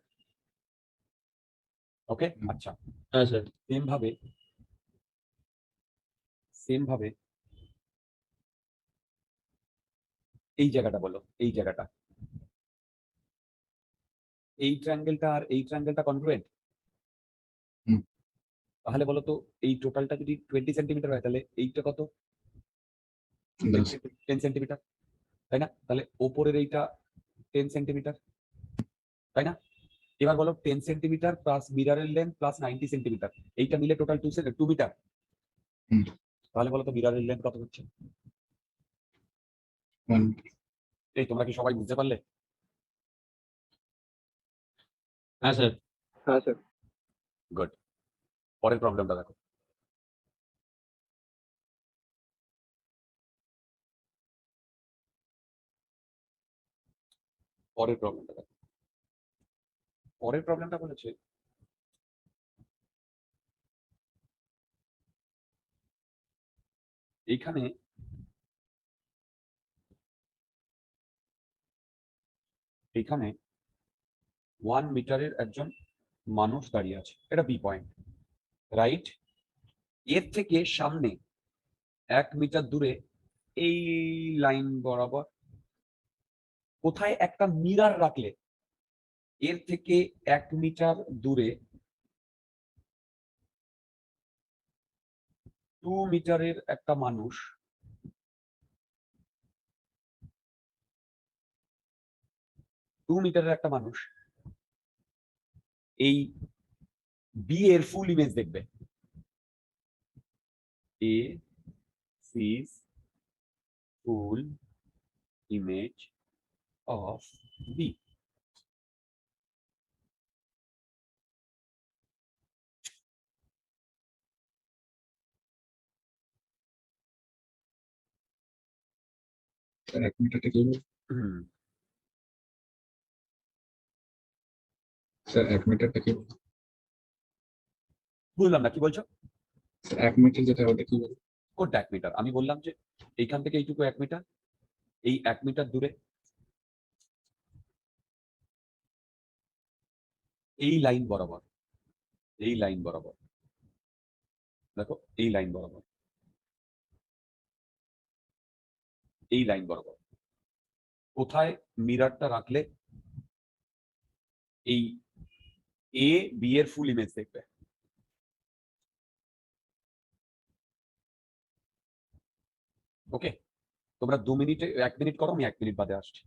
Speaker 1: ওকে।
Speaker 3: হুম।
Speaker 1: আচ্ছা,
Speaker 4: হ্যাঁ স্যার।
Speaker 1: সেম ভাবে, সেম ভাবে এই জায়গাটা বলো, এই জায়গাটা, এই ট্রায়াঙ্গেলটা আর এই ট্রায়াঙ্গেলটা কনগ্রুয়েন্ট,
Speaker 3: হুম।
Speaker 1: তাহলে বলো তো এই টোটালটা যদি 20 সেন্টিমিটার হয় তাহলে এইটা কত,
Speaker 3: 10।
Speaker 1: 10 সেন্টিমিটার, তাই না, তাহলে ওপরের এইটা 10 সেন্টিমিটার, তাই না। এবার বলো 10 সেন্টিমিটার প্লাস মিরারের লেন্থ প্লাস 90 সেন্টিমিটার, এইটা মিলে টোটাল 2 মিটার,
Speaker 3: হুম।
Speaker 1: তাহলে বলো তো মিরারের লেন্থ কত হচ্ছে,
Speaker 3: 1
Speaker 1: এই তোমরা কি সবাই বুঝতে পারলে,
Speaker 4: হ্যাঁ স্যার। হ্যাঁ স্যার।
Speaker 1: গুড। পরের প্রবলেমটা দেখো, পরের প্রবলেমটা দেখো, পরের প্রবলেমটা বলেছে এইখানে এইখানে 1 মিটারের একজন মানুষ দাঁড়িয়ে আছে, এটা বি পয়েন্ট, রাইট। এর থেকে সামনে 1 মিটার দূরে এই লাইন বরাবর কোথায় একটা মিরার রাখলে এর থেকে 1 মিটার দূরে 2 মিটারের একটা মানুষ, 2 মিটারের একটা মানুষ এই বি এর ফুল ইমেজ দেখবে, এ সিজ ফুল ইমেজ অফ বি।
Speaker 3: স্যার 1 মিটারটা কি বলবো?
Speaker 1: হুম,
Speaker 3: স্যার 1 মিটারটা কি বলবো?
Speaker 1: বুঝলাম না কি বলছো।
Speaker 3: স্যার 1 মিটার যেটা ওটা কি বলবো?
Speaker 1: কোনটা 1 মিটার? আমি বললাম যে এইখান থেকে এইটুকু 1 মিটার, এই 1 মিটার দূরে এই লাইন বরাবর, এই লাইন বরাবর, দেখো এই লাইন বরাবর, এই লাইন বরাবর কোথায় মিরারটা রাখলে এই এ বি এর ফুল ইমেজ দেখবে। ওকে, তোমরা 2 মিনিটে 1 মিনিট করো, আমি 1 মিনিট বাদে আসছি।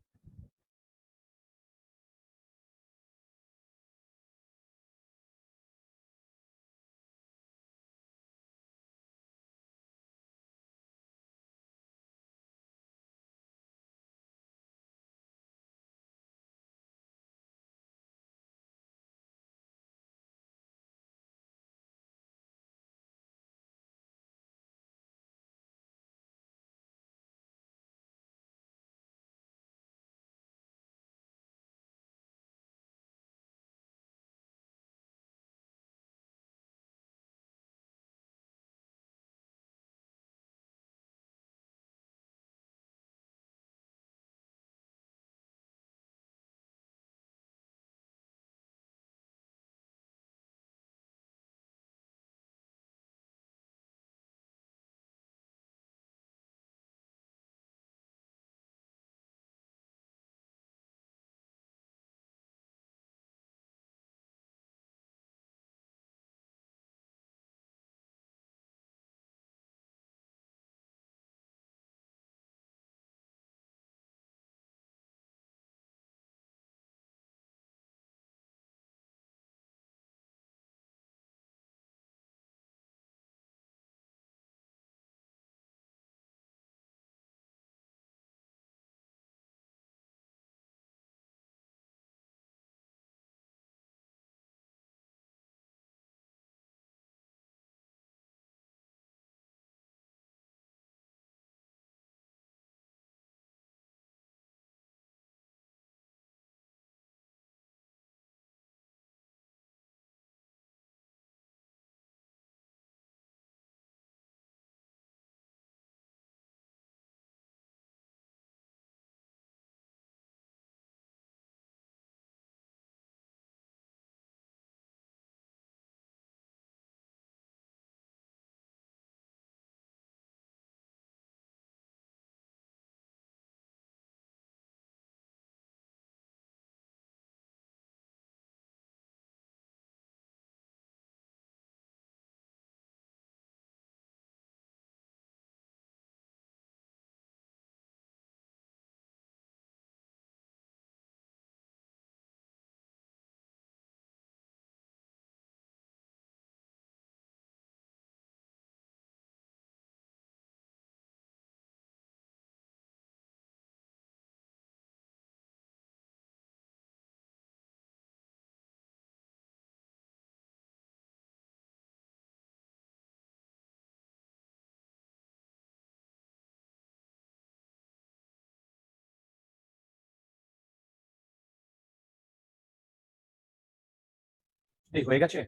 Speaker 1: এই হয়ে গেছে।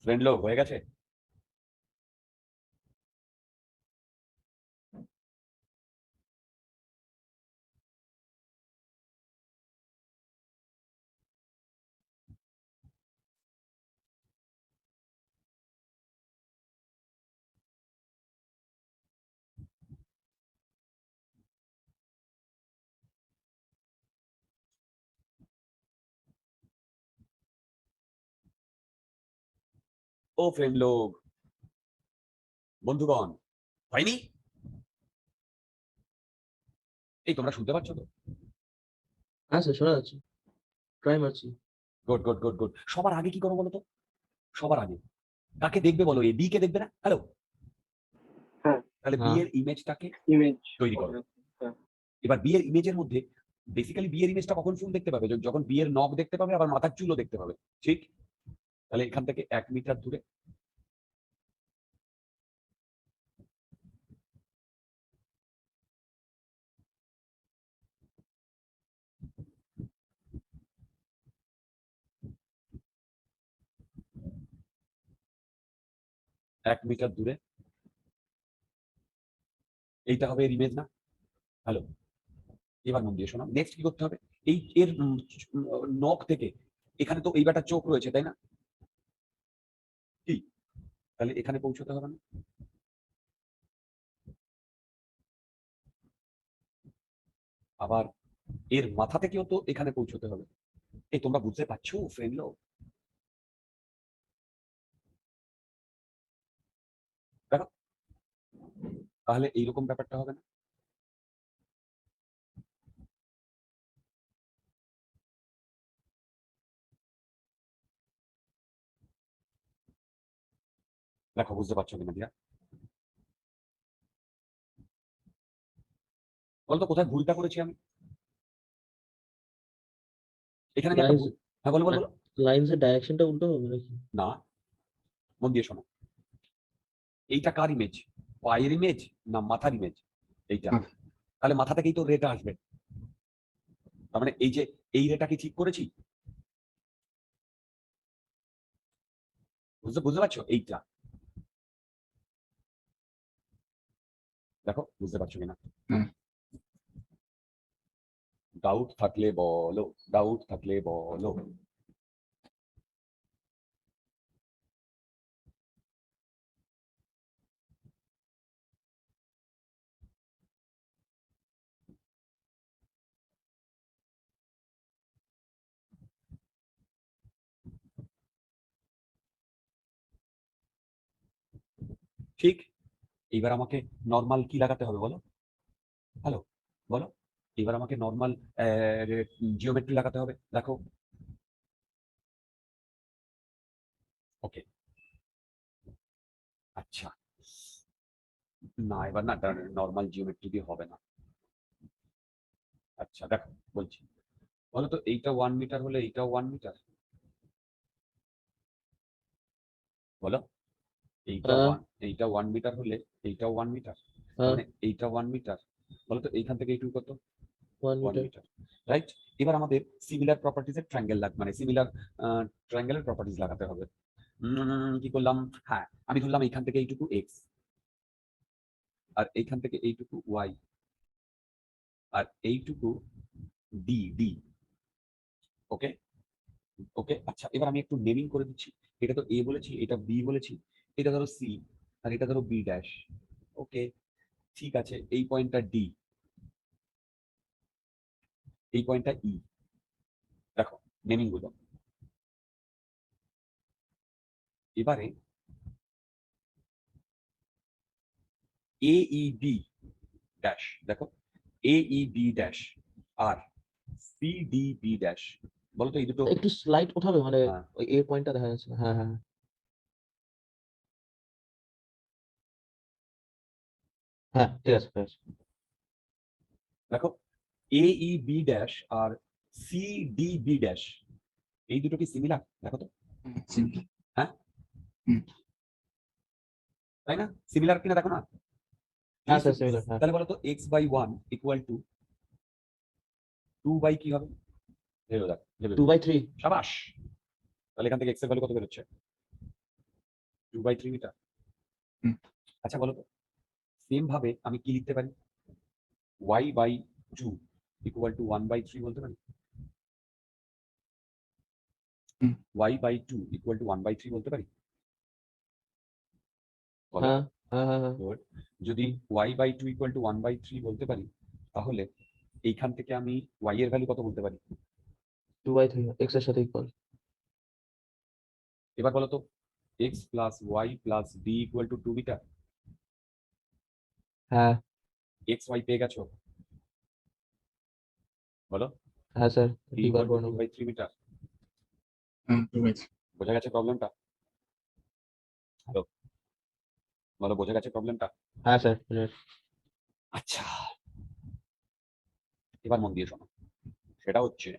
Speaker 1: ফ্রেন্ড লোক হয়ে গেছে। ও ফ্রেন্ড লোক, বন্ধুগণ, হয়নি? এই তোমরা শুনতে পাচ্ছ তো?
Speaker 4: হ্যাঁ স্যার, শোনা যাচ্ছে। ট্রাই মারছি।
Speaker 1: Good good good good. সবার আগে কি করো বলো তো? সবার আগে কাকে দেখবে বলো, এ বি কে দেখবে না? হ্যালো,
Speaker 4: হ্যাঁ।
Speaker 1: তাহলে বি
Speaker 2: হ্যাঁ।
Speaker 1: এর ইমেজটাকে
Speaker 4: ইমেজ
Speaker 1: তৈরি করো।
Speaker 4: হ্যাঁ।
Speaker 1: এবার বি এর ইমেজের মধ্যে বেসিক্যালি বি এর ইমেজটা কখন ফুল দেখতে পাবে? যখন বি এর নখ দেখতে পাবে, আবার মাথার চুলও দেখতে পাবে, ঠিক? তাহলে এখান থেকে 1 মিটার দূরে এইটা হবে এর ইমেজ না? হ্যালো, এবার মন দিয়ে শোনো, নেক্সট কি করতে হবে? এই এর নখ থেকে এখানে তো এই বেটার চোখ রয়েছে, তাই না? কি? তাহলে এখানে পৌঁছতে হবে না? আবার এর মাথা থেকেও তো এখানে পৌঁছতে হবে। এই তোমরা বুঝতে পারছো ফ্রেন্ড? দেখো, তাহলে এইরকম ব্যাপারটা হবে না? দেখো বুঝতে পারছো কিনা দিয়া? বলতো কোথায় ভুলটা করেছি আমি? এখানে আমি একটা
Speaker 5: লাইন্স
Speaker 1: ভুল, হ্যাঁ বলো বলো বলো।
Speaker 5: লাইন্সের ডাইরেকশনটা উল্টো হবে নাকি?
Speaker 1: না, মন দিয়ে শোনো, এইটা কার ইমেজ? পায়ের ইমেজ না মাথার ইমেজ? এইটা।
Speaker 3: মাথা।
Speaker 1: তাহলে মাথা থেকেই তো রেটা আসবে। তার মানে এই যে এই রেটা কি ঠিক করেছি? বুঝতে বুঝতে পারছো? এইটা দেখো, বুঝতে পারছো কিনা?
Speaker 3: হ্যাঁ।
Speaker 1: ডাউট থাকলে বলো, ডাউট থাকলে বলো। ঠিক, এবার আমাকে নর্মাল কি লাগাতে হবে বলো? হ্যালো, বলো। এবার আমাকে নর্মাল জিওমেট্রি লাগাতে হবে, দেখো। ওকে, আচ্ছা, না এবার না নর্মাল জিওমেট্রি দিয়ে হবে না। আচ্ছা দেখো, বলছি, বলো তো এইটা 1 মিটার হলে এইটাও 1 মিটার, বলো। এইটা
Speaker 5: হ্যাঁ
Speaker 1: 1 মিটার হলে এইটাও 1 মিটার, তার
Speaker 5: হ্যাঁ
Speaker 1: মানে এইটা 1 মিটার। বলো তো এইখান থেকে এইটুকু কত? 1
Speaker 5: 1 মিটার।
Speaker 1: Metre, right? এবার আমাদের সিমিলার প্রপার্টিজ এর ট্রায়াঙ্গেল মানে সিমিলার ট্রায়াঙ্গেলের প্রপার্টিজ লাগাতে হবে। কি করলাম? হ্যাঁ, আমি ধরলাম এইখান থেকে এইটুকু এক্স, আর এইখান থেকে এইটুকু ওয়াই, আর এইটুকু ডি ডি। ওকে, ওকে, আচ্ছা এবার আমি একটু নেমিং করে দিচ্ছি। এটা তো এ বলেছি, এটা বি বলেছি, এটা ধরো সি, আর এটা ধরো বি ড্যাশ। ওকে, ঠিক আছে, এই পয়েন্টটা ডি, এই পয়েন্টটা ই। দেখো নেমিং গুলো। এবারে এ ই বি ড্যাশ, দেখো এ ই বি ড্যাশ আর সি ডি বি ড্যাশ। বলো তো এই দুটো।
Speaker 5: একটু স্লাইড ওঠাবে মানে
Speaker 1: হ্যাঁ,
Speaker 5: ওই এর পয়েন্টটা দেখা যাচ্ছে না। হ্যাঁ হ্যাঁ হ্যাঁ ঠিক আছে ঠিক আছে।
Speaker 1: দেখো এ ই বি ড্যাশ আর সি ডি বি ড্যাশ, এই দুটো কি সিমিলার? দেখো তো,
Speaker 3: সিম্পল।
Speaker 1: হ্যাঁ
Speaker 3: হুম।
Speaker 1: তাই না? সিমিলার কিনা দেখো না?
Speaker 5: হ্যাঁ স্যার সিমিলার হ্যাঁ।
Speaker 1: তাহলে বলো তো x by 1 equal to 2 by কি হবে? ভেবে দেখ, ভেবে
Speaker 5: 2/3।
Speaker 1: সাবাস। তাহলে এখান থেকে এক্স এর ভ্যালু কত বেরোচ্ছে? 2/3 মিটার।
Speaker 3: হুম।
Speaker 1: আচ্ছা বলো তো, সেম ভাবে আমি কি লিখতে পারি? ওয়াই বাই 2 ইকুয়াল টু 1/3 বলতে পারি?
Speaker 3: হুম।
Speaker 1: ওয়াই বাই 2 ইকুয়াল টু 1/3 বলতে পারি? বলো।
Speaker 5: হ্যাঁ হ্যাঁ হ্যাঁ হ্যাঁ
Speaker 1: Good. যদি y বাই 2 ইকুয়াল টু 1/3 বলতে পারি, তাহলে এইখান থেকে আমি y এর ভ্যালু কত বলতে পারি?
Speaker 5: 2/3 এক্স এর সাথে ইকুয়াল।
Speaker 1: এবার বলো তো, x plus y plus d equal to 2 metre.
Speaker 5: হ্যাঁ
Speaker 1: এক্স ওয়াই পেয়ে গেছো, বলো।
Speaker 5: হ্যাঁ sir
Speaker 1: d
Speaker 5: d bar
Speaker 1: equal to
Speaker 5: করে
Speaker 1: টু
Speaker 5: নেবো।
Speaker 1: By three metre.
Speaker 3: হ্যাঁ, 2/3।
Speaker 1: বোঝা গেছে প্রবলেমটা? হ্যালো, বলো, বোঝা গেছে প্রবলেমটা?
Speaker 5: হ্যাঁ স্যার ক্লিয়ার।
Speaker 1: আচ্ছা, এবার মন দিয়ে শোনো। সেটা হচ্ছে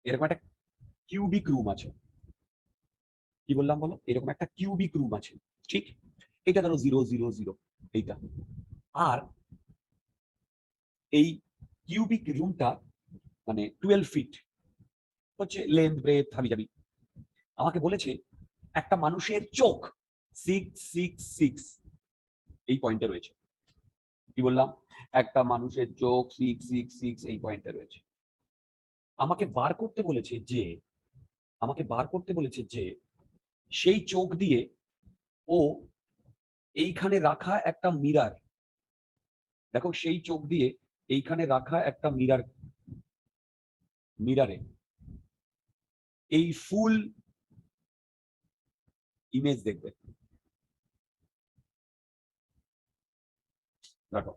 Speaker 1: এরকম একটা কিউবিক রুম আছে। কি বললাম বলো? এরকম একটা কিউবিক রুম আছে, ঠিক? এটা ধরো 0 0 0, এইটা। আর এই কিউবিক রুমটা মানে 12 ফিট হচ্ছে লেন্থ, ব্রেথ, হাবি। আমাকে বলেছে একটা মানুষের চোখ 666 এই পয়েন্টে রয়েছে। কি বললাম? একটা মানুষের চোখ 666 এই পয়েন্টে রয়েছে। আমাকে বার করতে বলেছে যে সেই চোখ দিয়ে ও এইখানে রাখা একটা মিরার, দেখো সেই চোখ দিয়ে এইখানে রাখা একটা মিরারে এই ফুল ইমেজ দেখবে। দেখো,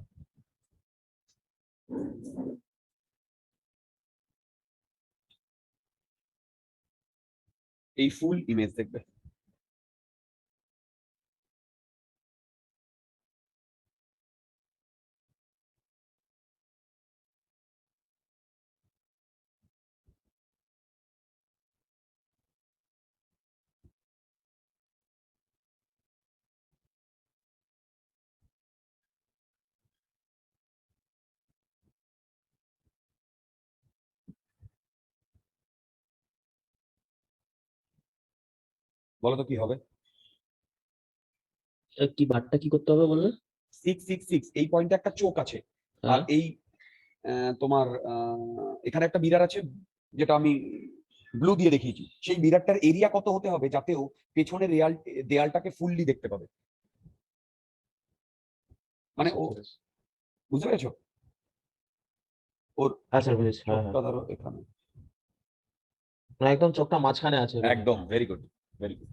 Speaker 1: এই ফুল ইমেজ দেখবে। বলো তো কি হবে?
Speaker 5: কি বারটা কি করতে হবে বললে?
Speaker 1: 666 এই পয়েন্টে একটা চোখ আছে। আর
Speaker 5: হ্যাঁ
Speaker 1: এই তোমার এখানে একটা মিরার আছে, যেটা আমি ব্লু দিয়ে দেখিয়েছি। সেই মিরারটার এরিয়া কত হতে হবে যাতে ও পেছনের দেয়ালটাকে ফুললি দেখতে পাবে? মানে ও, বুঝতে পেরেছো? ওর
Speaker 5: হ্যাঁ স্যার বুঝেছি, হ্যাঁ হ্যাঁ।
Speaker 1: চোখটা ধরো এখানে।
Speaker 5: মানে একদম চোখটা মাঝখানে আছে এরকম।
Speaker 1: একদম, ভেরি গুড, ভেরি গুড।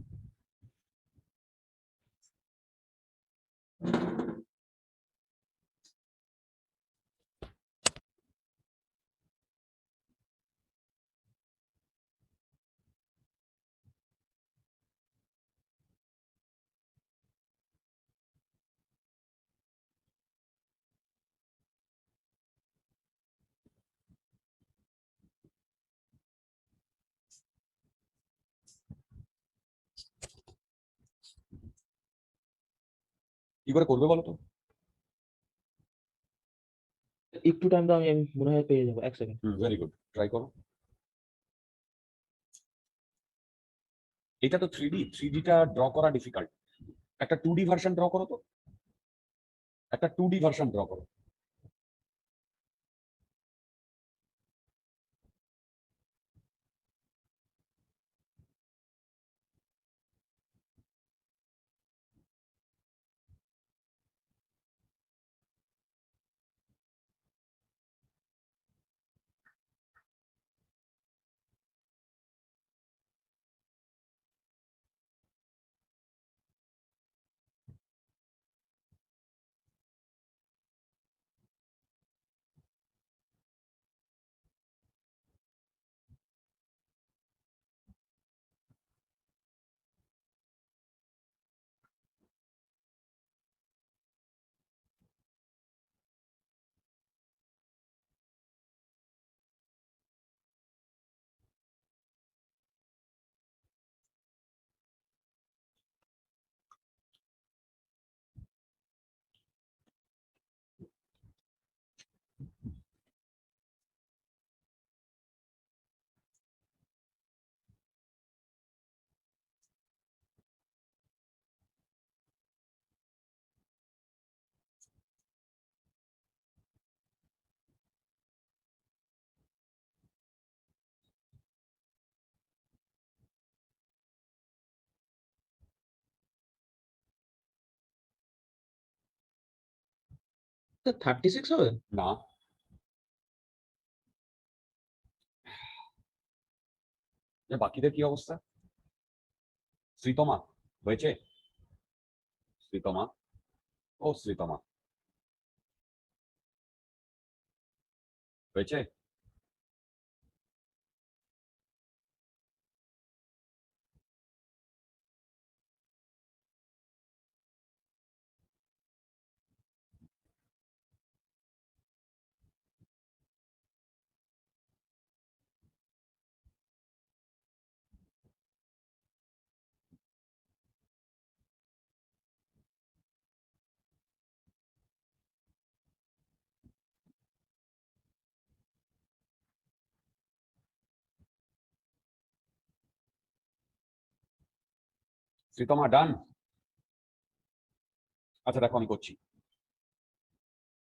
Speaker 1: কি করে করবে বলো তো?
Speaker 5: একটু টাইম দাও, আমি মনে হয় পেয়ে যাবো, 1 সেকেন্ড।
Speaker 1: ভেরি গুড, ট্রাই করো। এটা তো 3D, 3Dটা ড্র করা ডিফিকাল্ট। একটা 2D ভার্সন ড্র করো তো, একটা 2D ভার্সন ড্র করো।
Speaker 5: স্যার 36 হবে?
Speaker 1: না, বাকিদের কি অবস্থা? শ্রীতমা হয়েছে? শ্রীতমা, ও শ্রীতমা হয়েছে? শ্রীতমা ডান। আচ্ছা দেখো আমি করছি,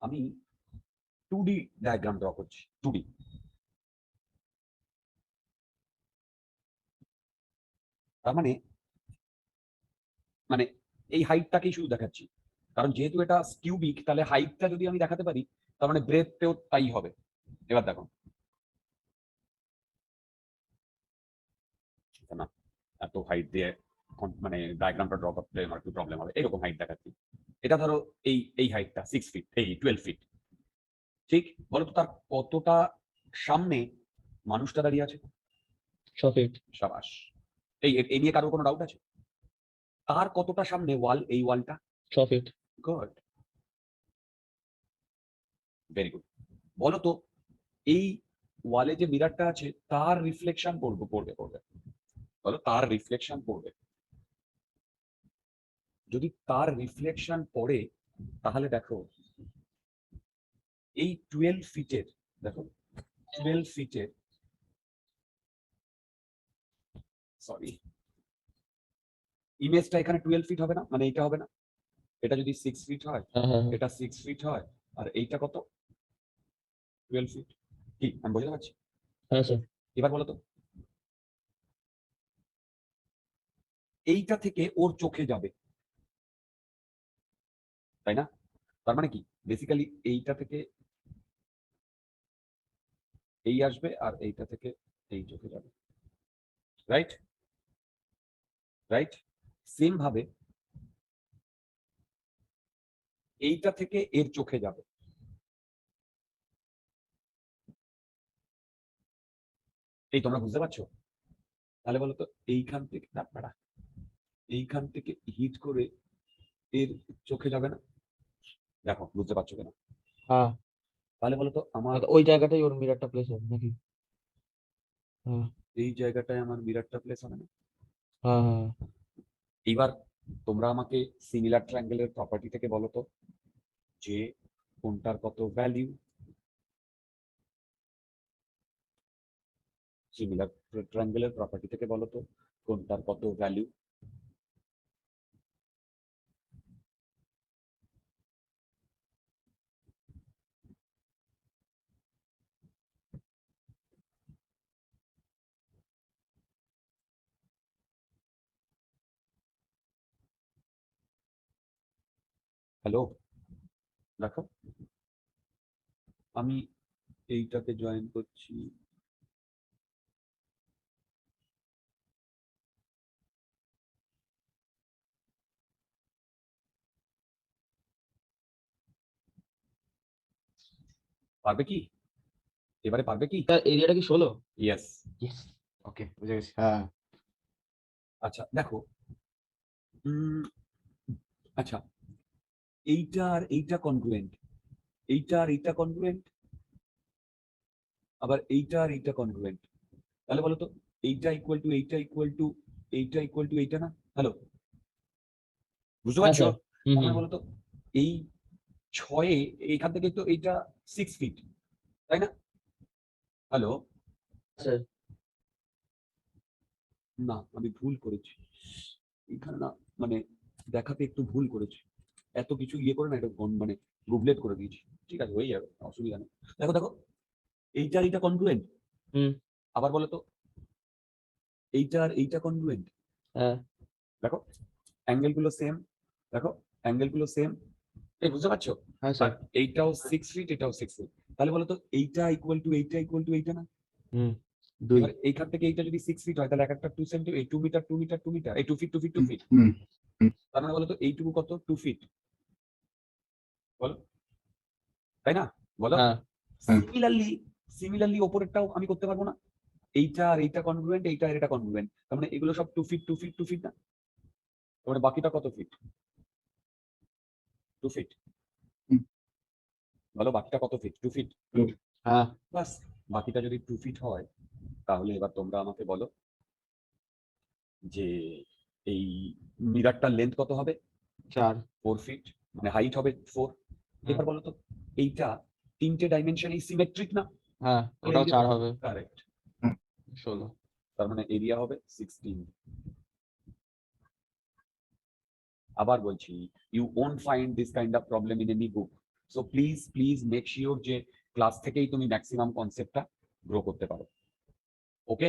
Speaker 1: আমি 2D ডায়াগ্রাম ড্র করছি। 2D তার মানে মানে এই হাইটটাকেই শুধু দেখাচ্ছি, কারণ যেহেতু এটা কিউবিক তাহলে হাইটটা যদি আমি দেখাতে পারি তার মানে ব্রেথটাও তাই হবে। এবার দেখো, না এত হাইট দিয়ে মানে ডায়াগ্রামটা ড্র করতে আমার একটু প্রবলেম হবে। এরকম হাইট দেখাচ্ছি, এটা ধরো এই হাইটটা 6 ফিট, এই 12 ফিট, ঠিক? বলো তো তার কতটা সামনে মানুষটা দাঁড়িয়ে আছে?
Speaker 5: 6 ফিট।
Speaker 1: সাবাস। এই নিয়ে কারোর কোনো ডাউট আছে? তার কতটা সামনে ওয়াল, এই ওয়ালটা?
Speaker 5: 6 ফিট।
Speaker 1: Good, very good. বলো তো এই ওয়ালে যে মিররটা আছে তার রিফ্লেকশন পড়বে। বলো তার রিফ্লেকশন পড়বে। যদি তার রিফ্লেকশন পড়ে তাহলে দেখো এই 12 ফিটের, দেখো 12 ফিটের, সরি ইমেজটা এখানে 12 ফিট হবে না? মানে এটা হবে না? এটা যদি 6 ফিট হয়,
Speaker 5: হ্যাঁ, হ্যাঁ, হ্যাঁ।
Speaker 1: এটা 6 ফিট হয়, আর এইটা কত? 12 ফিট। কি আমি বুঝতে পারছি?
Speaker 5: হ্যাঁ, স্যার।
Speaker 1: এবার বলো তো এইটা থেকে ওর চোখে যাবে, তাই না? তার মানে কি বেসিক্যালি এইটা থেকে এই আসবে আর এইটা থেকে এই চোখে যাবে, রাইট? রাইট, সেম ভাবে এইটা থেকে এর চোখে যাবে। এই তোমরা বুঝতে পারছো? তাহলে বলো তো এইখান থেকে তারপরা এইখান থেকে হিট করে এর চোখে যাবে না? দেখো বুঝতে পারছো কিনা?
Speaker 5: হ্যাঁ।
Speaker 1: তাহলে বলো তো আমার
Speaker 5: ওই জায়গাটাই ওর মিররটা প্লেস হবে নাকি? হ্যাঁ,
Speaker 1: এই জায়গাটায় আমার মিররটা প্লেস হবে না?
Speaker 5: হ্যাঁ, হ্যাঁ।
Speaker 1: এইবার তোমরা আমাকে সিমিলার ট্রায়াঙ্গেলের প্রপার্টি থেকে বলো তো যে কোনটার কত ভ্যালিউ। সিমিলার ট্রায়াঙ্গেলের প্রপার্টি থেকে বলো তো কোনটার কত ভ্যালিউ। হ্যালো, দেখো আমি এইটাকে জয়েন করছি, পারবে কি? এবারে পারবে কি?
Speaker 5: স্যার এরিয়াটা কি 16?
Speaker 1: ইয়েস।
Speaker 5: ইয়েস।
Speaker 3: ওকে বুঝে গেছি। হ্যাঁ
Speaker 1: আচ্ছা দেখো, আচ্ছা এইটা আর এইটা কনগ্রুয়েন্ট, এইটা আর এইটা কনগ্রুয়েন্ট, আবার এইটা আর এইটা কনগ্রুয়েন্ট। তাহলে বলো তো এইটা ইকুয়াল টু এইটা ইকুয়াল টু এইটা ইকুয়াল টু এইটা না? হ্যালো, বুঝতে
Speaker 5: হ্যাঁ,
Speaker 1: পারছো?
Speaker 5: স্যার। হুম,
Speaker 1: তাহলে
Speaker 5: হুম।
Speaker 1: বলো তো এই 6-এ এইখান থেকে তো এইটা 6 ফিট, তাই না? Hello,
Speaker 5: sir.
Speaker 1: না আমি ভুল করেছি এখানে, না মানে দেখাতে একটু ভুল করেছি, এত কিছু ইয়ে করে না এটা মানে গুবলেট করে দিয়েছি। ঠিক আছে হয়ে যাবে, অসুবিধা নেই। দেখো দেখো এইটা আর এইটা কনগ্রুয়েন্ট।
Speaker 5: হুম।
Speaker 1: আবার বলো তো এইটা আর এইটা কনগ্রুয়েন্ট।
Speaker 5: হ্যাঁ।
Speaker 1: দেখো অ্যাঙ্গেল গুলো সেম, দেখো অ্যাঙ্গেল গুলো সেম, এই বুঝতে পারছো?
Speaker 5: হ্যাঁ
Speaker 1: আর
Speaker 5: স্যার।
Speaker 1: এইটাও 6 ফিট, এটাও 6 ফিট। তাহলে বলো তো এইটা ইকুয়াল টু এইটা ইকুয়াল টু এইটা না?
Speaker 5: হুম, 2।
Speaker 1: এবার এইখান থেকে এইটা যদি 6 ফিট হয় তাহলে এক একটা 2 সেন্টি, এই 2 মিটার 2 মিটার 2 মিটার, এই 2 ফিট 2 ফিট 2 ফিট।
Speaker 3: হুম
Speaker 1: তার মানে বলো তো এইটুকু কত? 2 ফিট। বলো, তাই না? বলো।
Speaker 5: হ্যাঁ।
Speaker 3: হ্যাঁ।
Speaker 1: সিমিলারলি ওপরেরটাও আমি করতে পারবো না? এইটা আর এইটা কনগ্রুয়েন্ট, এইটা আর এটা কনগ্রুয়েন্ট, তার মানে এগুলো সব 2 ফিট 2 ফিট 2 ফিট না? তার মানে বাকিটা কত ফিট? 2 ফিট।
Speaker 3: হুম।
Speaker 1: বলো বাকিটা কত ফিট? 2 ফিট।
Speaker 5: হ্যাঁ
Speaker 1: বাস, বাকিটা যদি 2 ফিট হয় তাহলে এবার তোমরা আমাকে বলো যে এই মিরারটার লেন্থ কত হবে?
Speaker 5: 4।
Speaker 1: 4 ফিট, মানে হাইট হবে 4। এবার বলো তো এইটা তিনটে ডাইমেনশনই সিমেট্রিক না?
Speaker 5: হ্যাঁ, ওটাও 4 হবে।
Speaker 1: কারেক্ট।
Speaker 5: 16।
Speaker 1: তার মানে এরিয়া হবে 16। আবার বলছি, you won't find this kind of problem in any book. So please make sure যে ক্লাস থেকেই তুমি ম্যাক্সিমাম কনসেপ্টটা গ্রো করতে পারো। ওকে,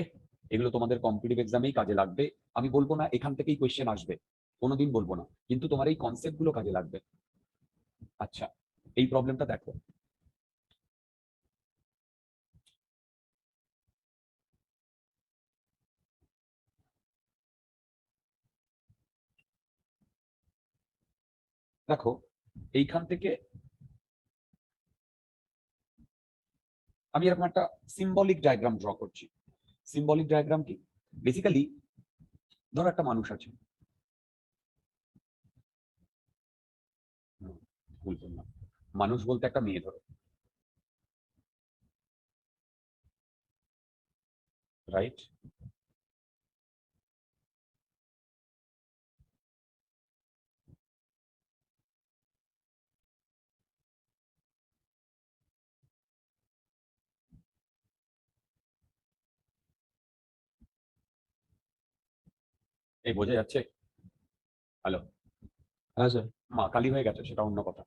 Speaker 1: এগুলো তোমাদের কম্পিটিটিভ এক্সামেই কাজে লাগবে। আমি বলবো না এখান থেকেই কোয়েশ্চেন আসবে, কোনোদিন বলবো না, কিন্তু তোমার এই কনসেপ্ট গুলো কাজে লাগবে। আচ্ছা, এই প্রবলেমটা দেখো। দেখো এইখান থেকে আমি এরকম একটা সিম্বলিক ডায়াগ্রাম ড্র করছি। সিম্বলিক ডায়াগ্রাম কি? বেসিক্যালি ধরো একটা মানুষ আছে, ভুল বললাম, মানুষ বলতে একটা মেয়ে ধরো, রাইট? এই বোঝা যাচ্ছে? হ্যালো?
Speaker 5: হ্যাঁ স্যার।
Speaker 1: মা কালী হয়ে গেছে সেটা অন্য কথা,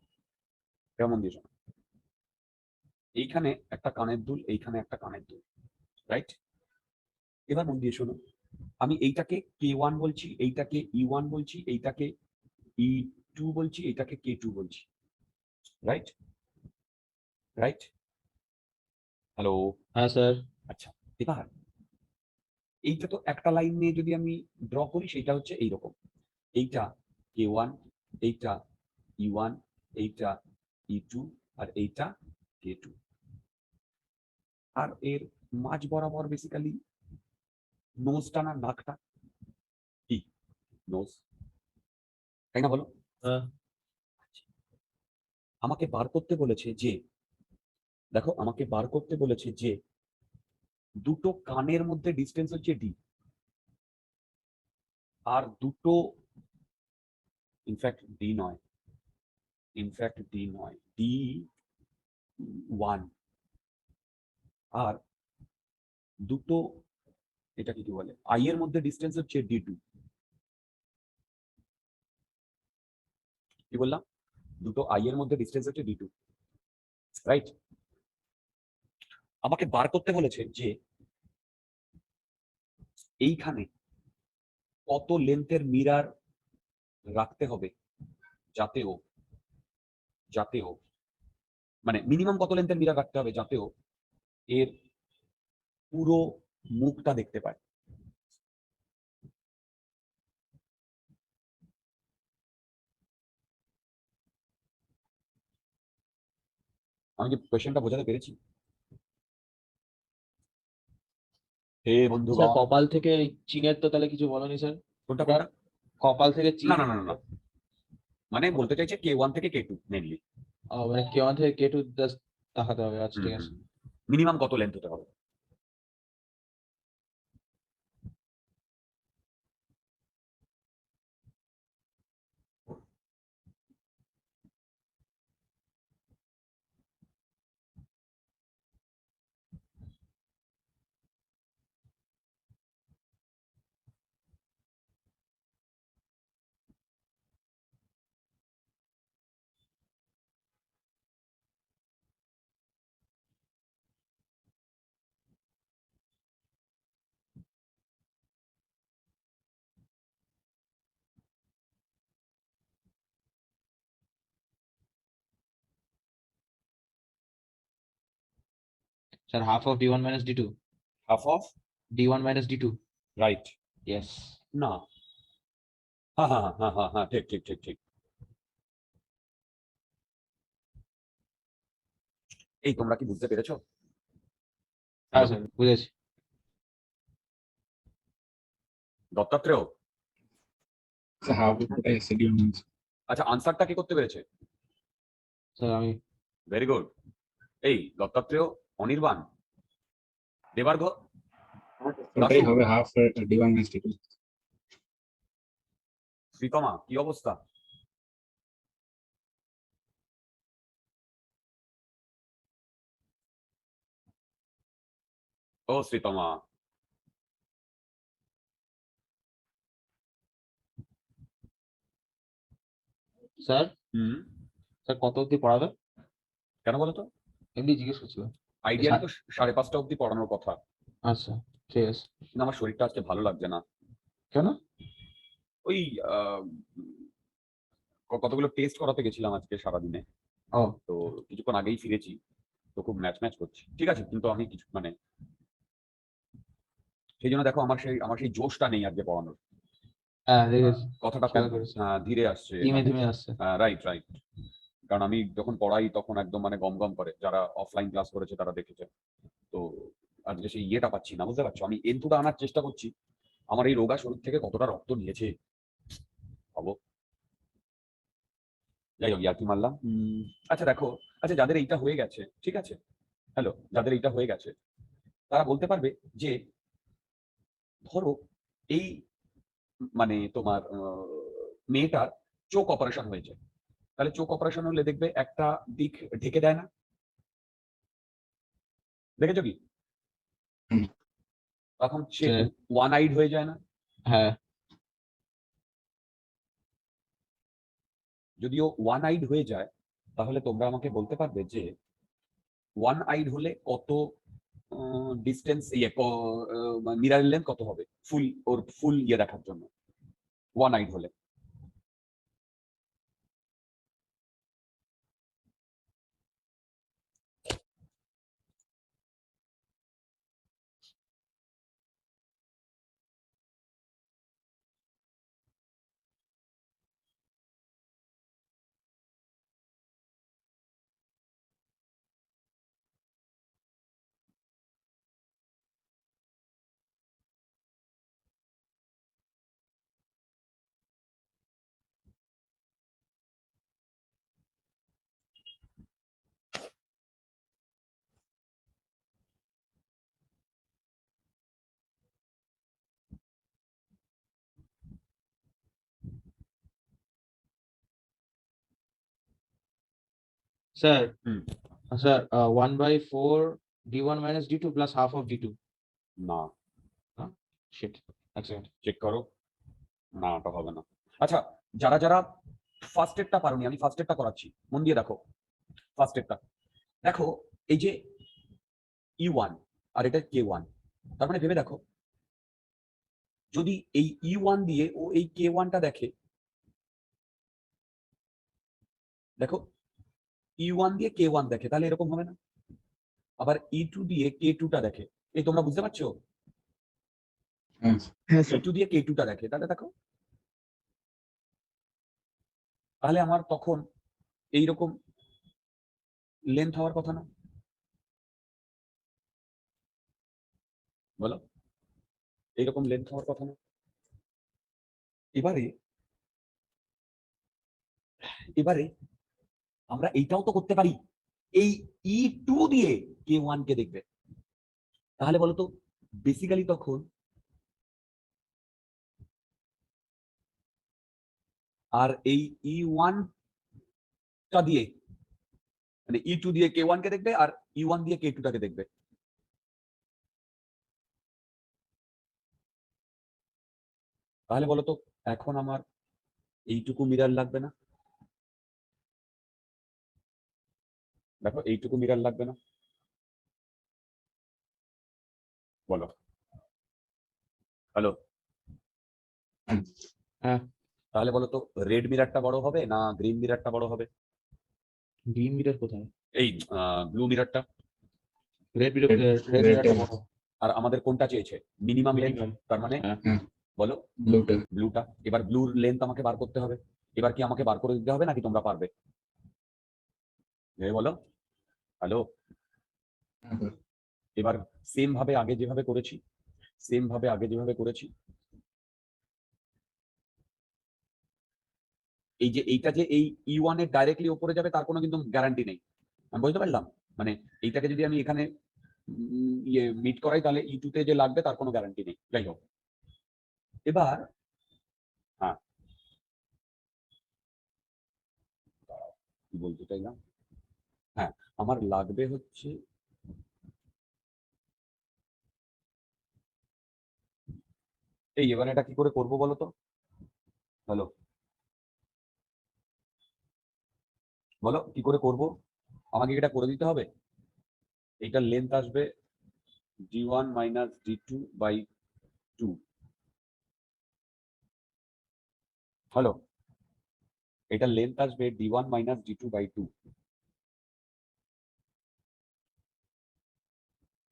Speaker 1: কেমন দিয়েছো? এইখানে একটা কানের দুল, এইখানে একটা কানের দুল, রাইট? এবার মন দিয়ে শোনো, আমি এইটাকে K1 বলছি, এইটাকে E1 বলছি, এইটাকে E2 বলছি, এইটাকে K2 বলছি, রাইট? রাইট? হ্যালো?
Speaker 5: হ্যাঁ স্যার।
Speaker 1: আচ্ছা, এবার এইটা তো একটা লাইন নিয়ে যদি আমি ড্র করি সেটা হচ্ছে এইরকম, এইটা K1, এইটা E1, এইটা E2, আর এইটা K2। আর এর মাঝ বরাবর বেসিক্যালি নোজটা না নাকটা, কি নোজ, তাই না বলো?
Speaker 5: হ্যাঁ।
Speaker 1: আমাকে বার করতে বলেছে যে, দেখো আমাকে বার করতে বলেছে যে দুটো কানের মধ্যে ডিস্টেন্স হচ্ছে ডি, আর দুটো, ইনফ্যাক্ট ডি নয়, ডি 1, আর দুটো, এটা কি বলে, আই এর মধ্যে ডিস্টেন্স হচ্ছে D2। কি বললাম? দুটো আই এর মধ্যে ডিস্টেন্স হচ্ছে D2, রাইট? আমাকে বার করতে বলেছে যে এইখানে কত লেন্থের মিরার রাখতে হবে যাতেও যাতেও মানে মিনিমাম কত লেন্থের মিরার রাখতে হবে যাতেও এর পুরো মুখটা দেখতে পায়। আমি কি কোয়েশ্চেনটা বোঝাতে পেরেছি? হে
Speaker 5: স্যার
Speaker 1: বন্ধুগণ,
Speaker 5: কপাল থেকে চীনের তো তাহলে কিছু বলেনি স্যার?
Speaker 1: কোনটা কোনটা?
Speaker 5: কপাল থেকে
Speaker 1: না
Speaker 5: চীন।
Speaker 1: না না না না, মানে বলতে চাইছে K1 থেকে K2 মেনলি।
Speaker 5: মানে K1 থেকে K2 জাস্ট দেখাতে হবে। আচ্ছা ঠিক আছে।
Speaker 1: মিনিমাম কত লেন্থ হতে হবে।
Speaker 5: Sir, half of d1 minus d2.
Speaker 1: Half of
Speaker 5: d1 minus d2.
Speaker 1: Right
Speaker 5: Yes.
Speaker 1: না হ্যাঁ হ্যাঁ হ্যাঁ হ্যাঁ হ্যাঁ ঠিক ঠিক ঠিক ঠিক এই তোমরা কি বুঝতে পেরেছো?
Speaker 5: হ্যাঁ স্যার, বুঝেছি।
Speaker 1: দত্তাত্রেয়,
Speaker 3: হাফ ওটাই আছে d1 minus
Speaker 1: আচ্ছা আনসারটা কি করতে পেরেছে?
Speaker 5: স্যার আমি
Speaker 1: ভেরি গুড। এই দত্তাত্রেয়, অনির্বাণ, দেবার্ঘ,
Speaker 3: ওটাই
Speaker 1: দাশু,
Speaker 3: হবে half d1 minus d2
Speaker 1: Sreetama, কি অবস্থা? ও শ্রীতমা,
Speaker 5: স্যার
Speaker 1: হুম,
Speaker 5: স্যার কত অবধি পড়াবে?
Speaker 1: কেন বলো তো?
Speaker 5: এমনি জিজ্ঞেস করছিলাম।
Speaker 1: আইডিয়ালি তো 5:30 অব্দি পড়ানোর কথা,
Speaker 5: আচ্ছা, ঠিক আছে।
Speaker 1: কিন্তু আমার শরীরটা আজকে ভালো লাগছে না।
Speaker 5: কেন?
Speaker 1: ওই কতগুলো টেস্ট করাতে গেছিলাম আজকে সারাদিনে,
Speaker 5: ও
Speaker 1: তো কিছুক্ষণ আগেই ফিরেছি, তো খুব ম্যাচ ম্যাচ করছি। ঠিক আছে, কিন্তু আমি কিছু মানে সেই জন্য দেখো আমার সেই জোশটা নেই আজকে পড়ানোর।
Speaker 5: হ্যাঁ, দেখেছি,
Speaker 1: কথাটা খুব
Speaker 5: খেয়াল করেছি।
Speaker 1: ধীরে আসছে।
Speaker 5: ধীমে ধীমে আসছে।
Speaker 1: রাইট রাইট, কারণ আমি যখন পড়াই তখন একদম মানে গম গম করে, যারা অফলাইন ক্লাস করেছে তারা দেখেছে। তো আজকে সেই ইয়েটা পাচ্ছি না, বুঝতে পারছো? আমি এন্থুটা আনার চেষ্টা করছি, আমার এই রোগা শরীর থেকে কতটা রক্ত নিয়েছে ভাবো। যাই হোক, ইয়ার্কি মারলাম। আচ্ছা দেখো, আচ্ছা যাদের এইটা হয়ে গেছে, ঠিক আছে, হ্যালো, যাদের এইটা হয়ে গেছে তারা বলতে পারবে যে ধরো এই মানে তোমার মেয়েটার চোখ অপারেশন হয়েছে, তাহলে চোখ অপারেশন হলে দেখবে একটা দিক ঢেকে দেয় না, দেখেছো কি?
Speaker 3: হুম।
Speaker 1: তখন সে
Speaker 5: হ্যাঁ।
Speaker 1: ওয়ান আইড হয়ে যায় না?
Speaker 5: হ্যাঁ,
Speaker 1: যদিও ওয়ান আইড হয়ে যায়, তাহলে তোমরা আমাকে বলতে পারবে যে ওয়ান আইড হলে কত ডিস্টেন্স, মিরার লেন্থ কত হবে ওর ফুল ইয়ে দেখার জন্য ওয়ান আইড হলে?
Speaker 5: Sir
Speaker 1: hmm.
Speaker 5: Sir 1/4 d1 minus d2 plus half of d2.
Speaker 1: না,
Speaker 5: Shit. এক সেকেন্ড।
Speaker 1: চেক করো, না ওটা হবে না। আচ্ছা, যারা যারা ফার্স্ট এডটা পারোনি, আমি ফার্স্ট এডটা করাচ্ছি, মন দিয়ে দেখো। ফার্স্ট এডটা দেখো, এই যে E1 আর এটা K1, তার মানে ভেবে দেখো, যদি এই E1 দিয়ে ও এই K1টা দেখে, দেখো E1 দিয়ে K1 দেখে, তাহলে এরকম হবে না? আবার E2 দিয়ে K2টা দেখে, এই তোমরা বুঝতে পারছো?
Speaker 3: হ্যাঁ
Speaker 4: হ্যাঁ স্যার।
Speaker 1: E2 দিয়ে K2টা দেখে, তাহলে দেখো, তাহলে আমার তখন এইরকম লেন্থ হওয়ার কথা না? বলো, এইরকম লেন্থ হওয়ার কথা না? এবারে এবারে আমরা এইটাও তো করতে পারি, এই E2 দিয়ে K1 কে দেখবে, তাহলে বলো তো বেসিক্যালি তখন আর এই E1 টা দিয়ে মানে E2 দিয়ে K1 কে দেখবে আর E1 দিয়ে K2 টাকে দেখবে, তাহলে বলো তো এখন আমার এইটুকু মিরার লাগবে না? দেখো এইটুকু মিরার লাগবে না, বলো। হ্যালো,
Speaker 5: হ্যাঁ।
Speaker 1: তাহলে বলো তো রেড মিরারটা বড় হবে না গ্রিন মিরারটা বড় হবে?
Speaker 5: গ্রিন মিটার কোথায়?
Speaker 1: এই ব্লু মিরারটা।
Speaker 5: red
Speaker 3: red
Speaker 5: mirrorটা
Speaker 3: এর-
Speaker 5: বড়।
Speaker 1: আর আমাদের কোনটা চেয়েছে? Minimum length.
Speaker 5: Minimum।
Speaker 1: তার মানে
Speaker 3: হ্যাঁ
Speaker 1: বলো
Speaker 3: ব্লুটা
Speaker 1: ব্লুটা। এবার ব্লুর লেন্থ আমাকে বার করতে হবে। এবার কি আমাকে বার করে দিতে হবে নাকি তোমরা পারবে? ভেবে বলো। হ্যালো, এবার সেম ভাবে আগে যেভাবে করেছি এই যে এইটা যে এই E1 এর ডাইরেক্টলি উপরে যাবে তার কোনো কিন্তু গ্যারান্টি নেই। আমি বুঝতে পারলাম? মানে এইটাকে যদি আমি এখানে ইয়ে মিট করাই তাহলে E2 তে যে লাগবে তার কোনো গ্যারান্টি নেই। যাই হোক, এবার হ্যাঁ কি বলতে চাইলাম, হ্যাঁ আমার লাগবে হচ্ছে এই, এবার এটা কি করে করবো বলো তো? হ্যালো, বলো কি করে করব? আমাকে এটা করে দিতে হবে। এইটার লেন্থ আসবে d1 minus d2 by 2। Hello, এটার লেন্থ আসবে d1 মাইনাস d2 বাই 2।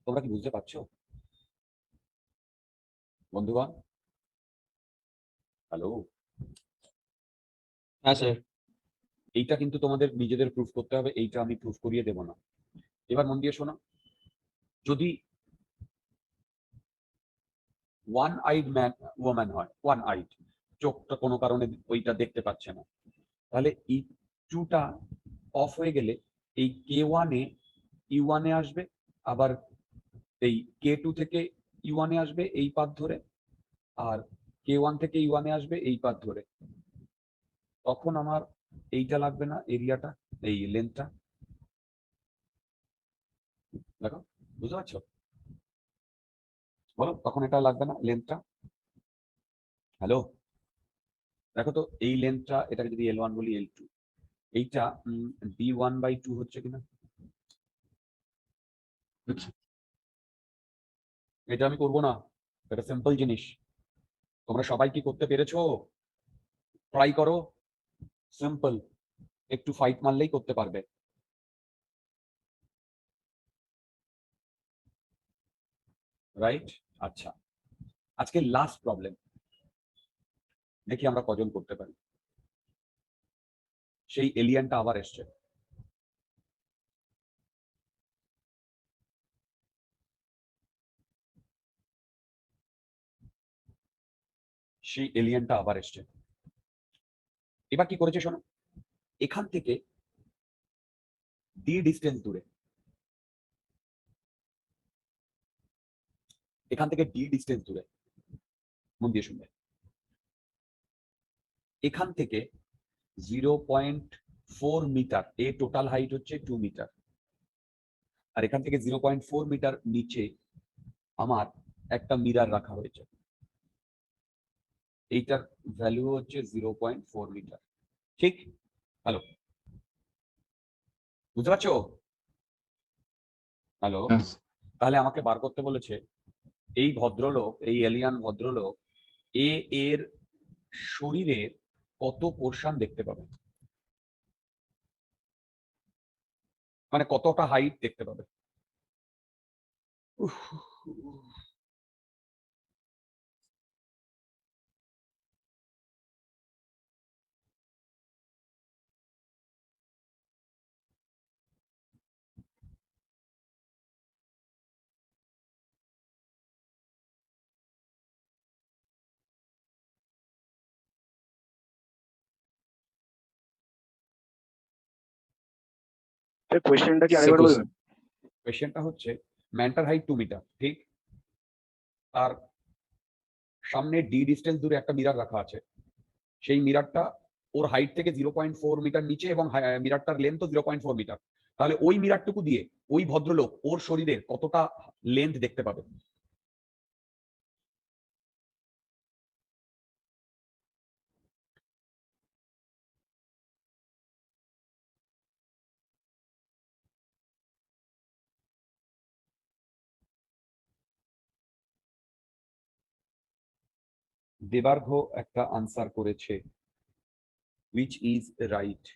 Speaker 1: তোমরা কি বুঝতে পারছো বন্ধুগণ? হ্যালো,
Speaker 5: হ্যাঁ স্যার।
Speaker 1: এইটা কিন্তু তোমাদের নিজেদের প্রুফ করতে হবে, এইটা আমি প্রুফ করিয়ে দেব না। এবার মন দিয়ে শোনো, যদি ওয়ান আইড ম্যান ওয়াম্যান হয়, ওয়ান আইড, চোখটা কোনো কারণে ওইটা দেখতে পাচ্ছে না, তাহলে E2টা অফ হয়ে গেলে এই K1 এ E1 এ আসবে, আবার এই K2 থেকে E1 এ আসবে এই পাথ ধরে, আর K1 থেকে E1 এ আসবে এই পাথ ধরে। তখন আমার এইটা লাগবে না, এরিয়াটা, এই লেন্থটা। দেখো, বুঝতে পারছো? বলো, তখন এটা লাগবে না লেন্থটা। হ্যালো, দেখো তো এই লেন্থটা, এটাকে যদি L1 বলি, L2, এইটা d1/2 হচ্ছে কিনা? এটা আমি করবো না, এটা সিম্পল জিনিস। তোমরা সবাই কি করতে পেরেছো? ট্রাই করো, সিম্পল, একটু ফাইট মারলেই করতে পারবে। রাইট? আচ্ছা, আজকে লাস্ট প্রবলেম, দেখি আমরা কজন করতে পারি। সেই এলিয়ানটা আবার এসছে। সেই এলিয়ানটা আবার এসছে। এবার কি করেছে শোনো, এখান থেকে ডি ডিস্টেন্স দূরে, এখান থেকে ডি ডিস্টেন্স দূরে, মন দিয়ে শুনবে, এখান থেকে 0.4 মিটার, এ টোটাল হাইট হচ্ছে 2 মিটার, আর এখান থেকে 0.4 মিটার নিচে আমার একটা মিরার রাখা হয়েছে, এইটার ভ্যালু হচ্ছে 0.4 মিটার। ঠিক? হ্যালো, বুঝতে পারছো? হ্যালো, তাহলে আমাকে বার করতে বলেছে এই ভদ্রলোক, এই এলিয়ান ভদ্রলোক এ এর শরীরের কত পোর্শন দেখতে পাবে, মানে কতটা হাইট দেখতে পাবে। উফ,
Speaker 4: কোয়েশ্চেনটা কি আরেকবার বলবেন?
Speaker 1: কোয়েশ্চেনটা হচ্ছে ম্যানটার হাইট 2 মিটার, ঠিক? তার সামনে ডি ডিস্টেন্স দূরে একটা মিরার রাখা আছে, সেই মিরারটা ওর হাইট থেকে 0.4 মিটার নিচে এবং মিরারটার লেন্থ 0.4 মিটার। তাহলে ওই মিরারটুকু দিয়ে ওই ভদ্রলোক ওর শরীরের কতটা লেন্থ দেখতে পাবে? দেবার্ঘ একটা আনসার করেছে, which is right.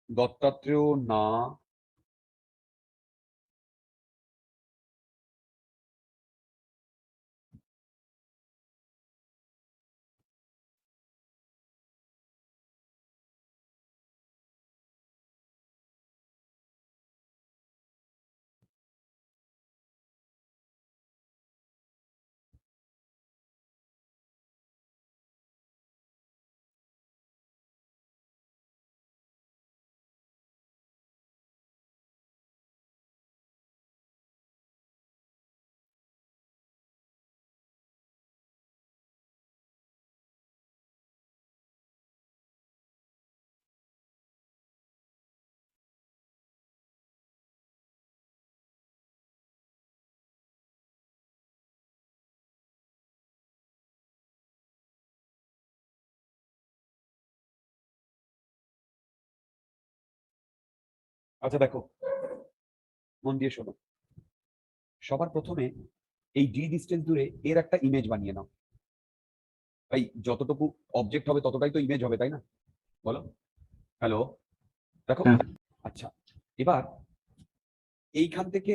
Speaker 1: দত্তাত্রেয় না, আচ্ছা দেখো মন দিয়ে শোনো, সবার প্রথমে এই ডি ডিস্টেন্স দূরে এর একটা ইমেজ বানিয়ে নাও। ভাই যতটুকু অবজেক্ট হবে ততটাই তো ইমেজ হবে, তাই না? বলো। হ্যালো, দেখো।
Speaker 3: হ্যাঁ।
Speaker 1: আচ্ছা, এবার এইখান থেকে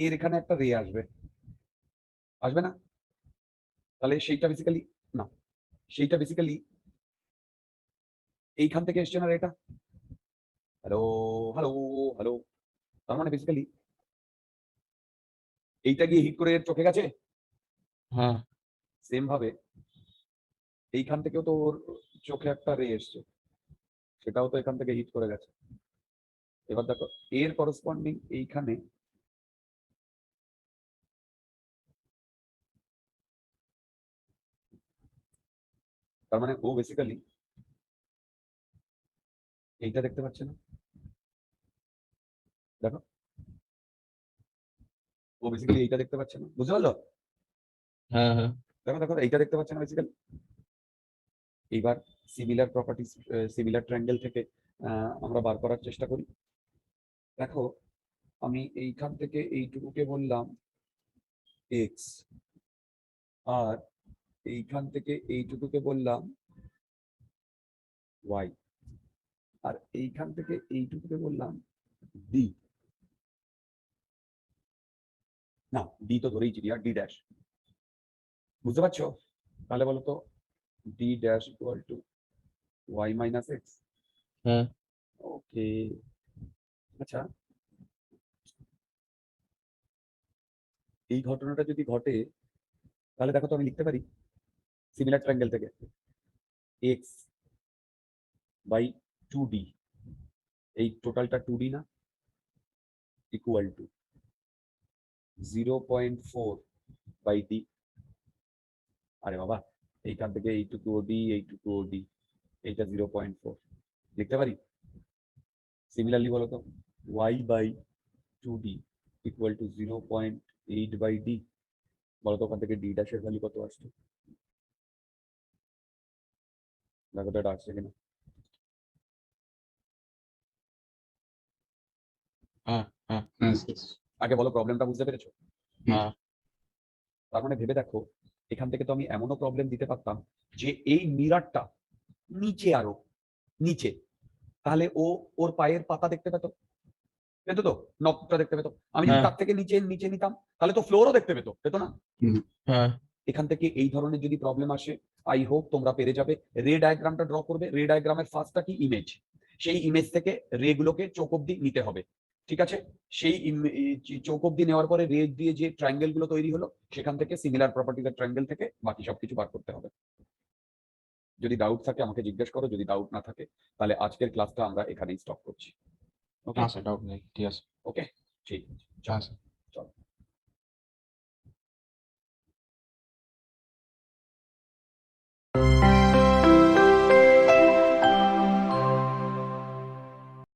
Speaker 1: এর এখানে একটা রে আসবে, আসবে না? তাহলে সেইটা বেসিক্যালি না, সেইটা বেসিক্যালি এইখান থেকে এসছে না রেটা। হ্যালো হ্যালো হ্যালো, তার মানে বেসিক্যালি এইটা গিয়ে হিট করে এর চোখে গেছে।
Speaker 5: হ্যাঁ,
Speaker 1: সেম ভাবে এইখান থেকেও তো ওর চোখে একটা রে এসছে, সেটাও তো এখান থেকে হিট করে গেছে। এবার দেখো এর করসপন্ডিং এইখানে তার মানে ও বেসিক্যালি এইটা দেখতে পাচ্ছে না। দেখো ও বেসিক্যালি এইটা দেখতে পাচ্ছে না, বুঝতে পারলো?
Speaker 5: হ্যাঁ, হ্যাঁ,
Speaker 1: দেখো দেখো এইটা দেখতে পাচ্ছে না বেসিক্যালি। এইবার সিমিলার প্রপার্টিজ, সিমিলার ট্রায়াঙ্গেল থেকে আমরা বার করার চেষ্টা করি। দেখো আমি এইখান থেকে এইটুকুকে বললাম এক্স, আর এইখান থেকে এইটুকুকে বললাম ওয়াই, আর এইখান থেকে এইটুকুকে বললাম ডি। না, ডি তো ধরেই চিনি, আর ডি ড্যাশ, বুঝতে পারছো? তাহলে বলো তো d dash equal to y minus x.
Speaker 5: হ্যাঁ,
Speaker 1: ওকে, আচ্ছা এই ঘটনাটা যদি ঘটে তাহলে দেখো তো আমি লিখতে পারি সিমিলার ট্রায়াঙ্গেল থেকে এক্স বাই 2d, এই টোটালটা 2d না, ইকুয়াল টু 0.4 বাই ডি। আরে বাবা, এইখান থেকে এইটুকু ডি, এইটুকু ডি, এইটা 0.4 লিখতে পারি। সিমিলারলি বলো তো y by 2d equal to 0.8 by d. বলো তো ওখান থেকে ডি ড্যাশের ভ্যালু কত আসছে? দেখো তো এটা আসছে কিনা।
Speaker 5: হ্যাঁ, হ্যাঁ,
Speaker 3: হ্যাঁ,
Speaker 1: আগে বলো প্রবলেমটা বুঝতে পেরেছো?
Speaker 5: হ্যাঁ,
Speaker 1: তার মানে ভেবে দেখো এখান থেকে তো আমি এমনও প্রবলেম দিতে পারতাম যে এই মিরারটা নিচে, আরো নিচে, তাহলে ও ওর পায়ের পাতা দেখতে পেতো, পেতো তো, নখটা দেখতে পেতো। আমি যদি
Speaker 5: হ্যাঁ।
Speaker 1: তার থেকে নিচে নিচে নিতাম তাহলে তো ফ্লোরও দেখতে পেতো, পেতো না?
Speaker 5: হ্যাঁ,
Speaker 1: এখান থেকে এই ধরনের যদি প্রবলেম আসে, আই হোপ তোমরা পেরে যাবে। রে ডায়াগ্রামটা ড্র করবে, রে ডায়াগ্রামের ফার্স্টটা কি ইমেজ, সেই ইমেজ থেকে রে গুলোকে চোখ অব্দি নিতে হবে, ঠিক আছে? সেই চোখ অব্দি নেওয়ার পরে রে দিয়ে যে ট্রায়াঙ্গেল গুলো তৈরি হলো সেখান থেকে সিমিলার প্রপার্টিজের ট্রায়াঙ্গেল থেকে বাকি সবকিছু বার করতে হবে। যদি ডাউট থাকে আমাকে জিজ্ঞেস করো, যদি ডাউট না থাকে তাহলে আজকের ক্লাসটা আমরা এখানেই স্টপ করছি। ওকে
Speaker 5: না স্যার, ডাউট নেই, ঠিক আছে।
Speaker 1: ওকে, ঠিক আছে।
Speaker 5: হ্যাঁ স্যার।